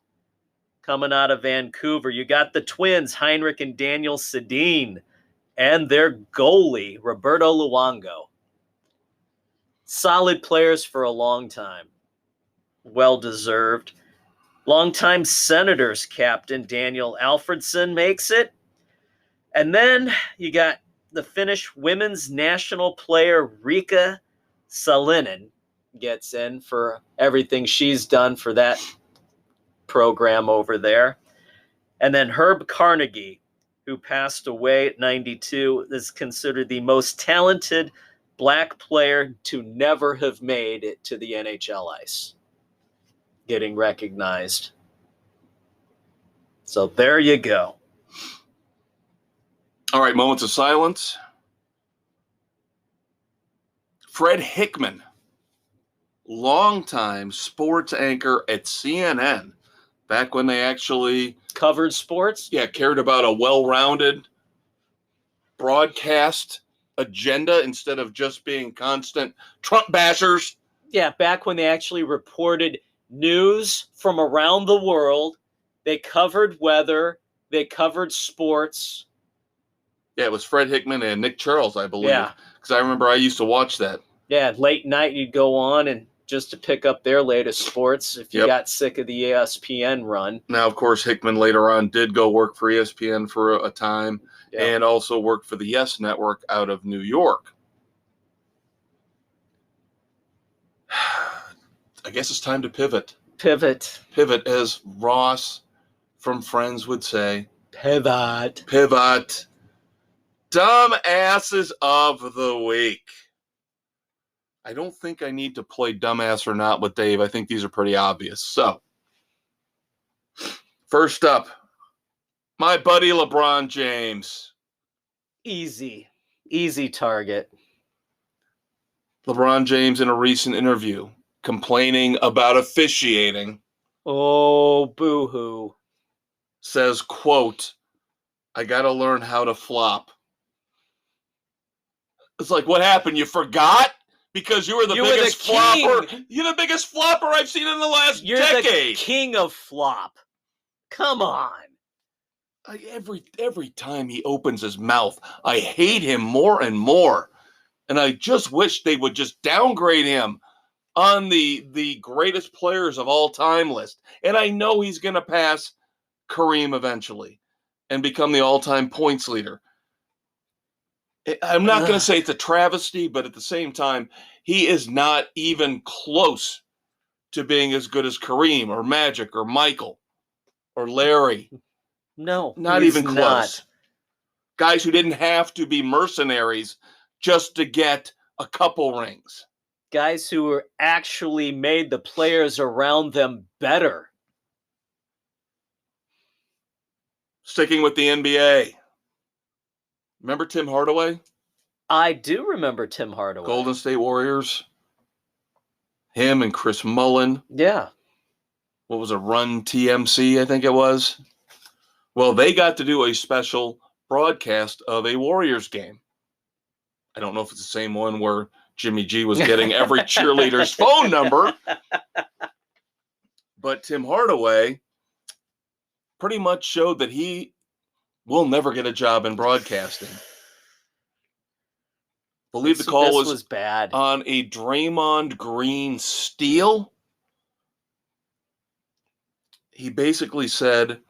Coming out of Vancouver, you got the twins, Heinrich and Daniel Sedin, and their goalie, Roberto Luongo. Solid players for a long time. Well-deserved. Longtime Senators captain Daniel Alfredsson makes it. And then you got the Finnish women's national player Riikka Salinen gets in for everything she's done for that program over there. And then Herb Carnegie, who passed away at 92, is considered the most talented black player to never have made it to the NHL ice. Getting recognized. So there you go. All right, moments of silence. Fred Hickman, longtime sports anchor at CNN, back when they actually covered sports? Yeah, cared about a well-rounded broadcast agenda instead of just being constant Trump bashers. Yeah, back when they actually reported news from around the world. They covered weather. They covered sports. Yeah, it was Fred Hickman and Nick Charles, I believe. Yeah. Because I remember I used to watch that. Yeah, late night you'd go on and just to pick up their latest sports if you got sick of the ESPN run. Now, of course, Hickman later on did go work for ESPN for a time and also worked for the Yes Network out of New York. I guess it's time to pivot. Pivot, as Ross from Friends would say. Pivot. Dumbasses of the week. I don't think I need to play dumbass or not with Dave. I think these are pretty obvious. So, first up, My buddy LeBron James. Easy target. LeBron James in a recent interview complaining about officiating Oh, boo-hoo. says, quote, I got to learn how to flop. It's like, what happened? You forgot? Because you were the biggest flopper. You're the biggest flopper I've seen in the last decade. You're the king of flop. Come on. Every time he opens his mouth, I hate him more and more. And I just wish they would just downgrade him on the greatest players of all time list. And I know he's going to pass Kareem eventually and become the all-time points leader. I'm not going to say it's a travesty, but at the same time, he is not even close to being as good as Kareem or Magic or Michael or Larry. No, not even close. Guys who didn't have to be mercenaries just to get a couple rings. Guys who were actually made the players around them better. Sticking with the NBA. Remember Tim Hardaway? I do remember Tim Hardaway. Golden State Warriors. Him and Chris Mullin. Yeah. What was it? Run TMC, I think it was. Well, they got to do a special broadcast of a Warriors game. I don't know if it's the same one where Jimmy G was getting every cheerleader's phone number. But Tim Hardaway pretty much showed that he will never get a job in broadcasting. Believe the call was bad. On a Draymond Green steal. He basically said,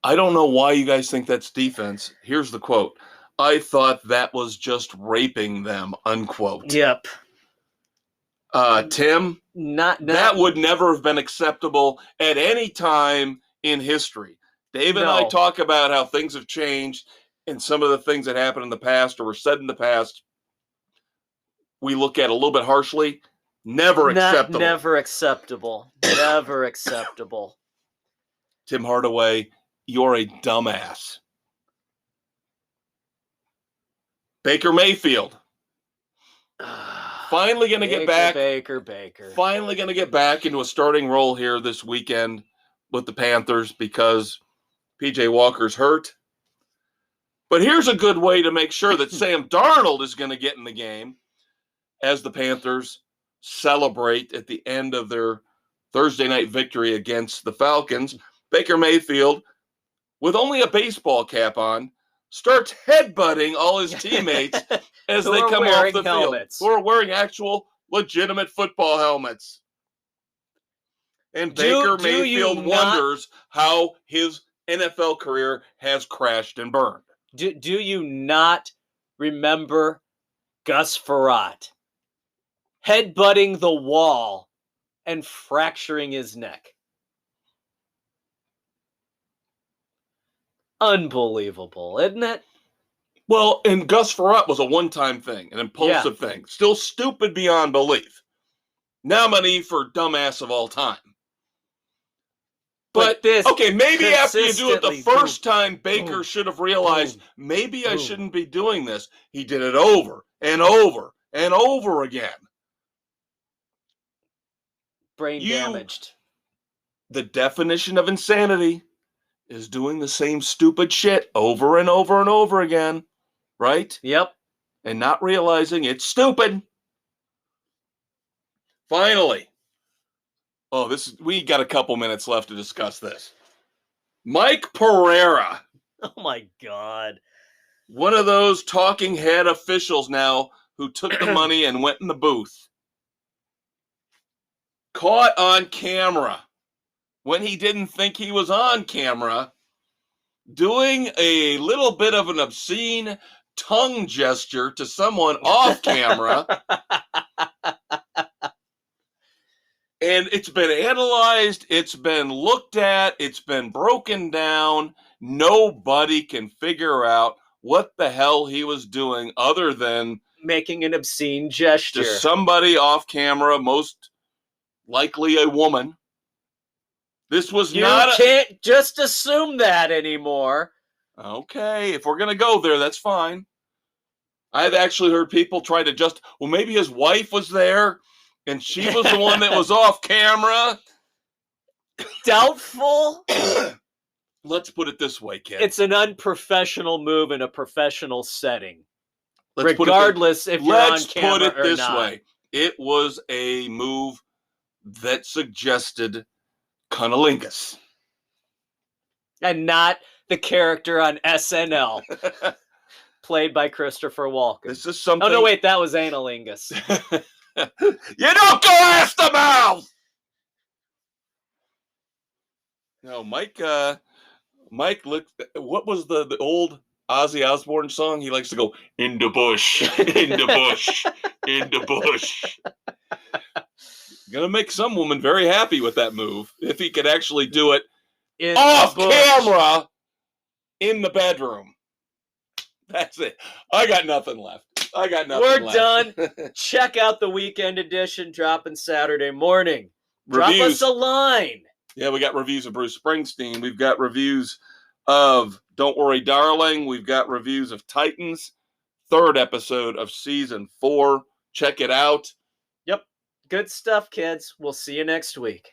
I don't know why you guys think that's defense. Here's the quote. I thought that was just raping them, unquote. Yep. Tim, not that would never have been acceptable at any time in history. Dave and I talk about how things have changed and some of the things that happened in the past or were said in the past, we look at a little bit harshly. Never acceptable. Never acceptable. Never acceptable. Tim Hardaway, you're a dumbass. Baker Mayfield. Finally going to get back. Baker. Finally going to get back into a starting role here this weekend with the Panthers because PJ Walker's hurt. But here's a good way to make sure that Sam Darnold is going to get in the game as the Panthers celebrate at the end of their Thursday night victory against the Falcons. Baker Mayfield, with only a baseball cap on, starts headbutting all his teammates as they come off the field, who are wearing actual legitimate football helmets. And Baker Mayfield wonders how his NFL career has crashed and burned. Do you not remember Gus Frerotte headbutting the wall and fracturing his neck? Unbelievable, isn't it? Well, and Gus Frerotte was a one-time thing, an impulsive thing. Still stupid beyond belief. Nominee for dumbass of all time. But okay, maybe after you do it the first time, Baker should have realized, maybe I shouldn't be doing this. He did it over and over and over again. Brain damaged. The definition of insanity is doing the same stupid shit over and over and over again, right? Yep. And not realizing it's stupid. Finally. We got a couple minutes left to discuss this. Mike Pereira. Oh my God. One of those talking head officials now who took the money and went in the booth. Caught on camera when he didn't think he was on camera, doing a little bit of an obscene tongue gesture to someone off camera. And it's been analyzed, it's been looked at, it's been broken down. Nobody can figure out what the hell he was doing other than making an obscene gesture to somebody off camera, most likely a woman. This was You not can't just assume that anymore. Okay, if we're going to go there, that's fine. I've actually heard people try to well, maybe his wife was there and she was the one that was off camera. Doubtful. Let's put it this way, kid. It's an unprofessional move in a professional setting. Let's regardless if you're on camera put it or this not. way. It was a move that suggested cunnilingus. And not the character on SNL, played by Christopher Walken. This is something... Oh, no, wait, that was analingus. You don't go ask the mouth! No, Mike, looked... What was the old Ozzy Osbourne song? He likes to go, in the bush, in the bush, in the bush. Gonna make some woman very happy with that move, if he could actually do it off camera in the bedroom. That's it. I got nothing left. We're done. Check out the weekend edition dropping Saturday morning. Drop us a line. Yeah, we got reviews of Bruce Springsteen. We've got reviews of Don't Worry, Darling. We've got reviews of Titans. 3rd episode of season 4. Check it out. Yep. Good stuff, kids. We'll see you next week.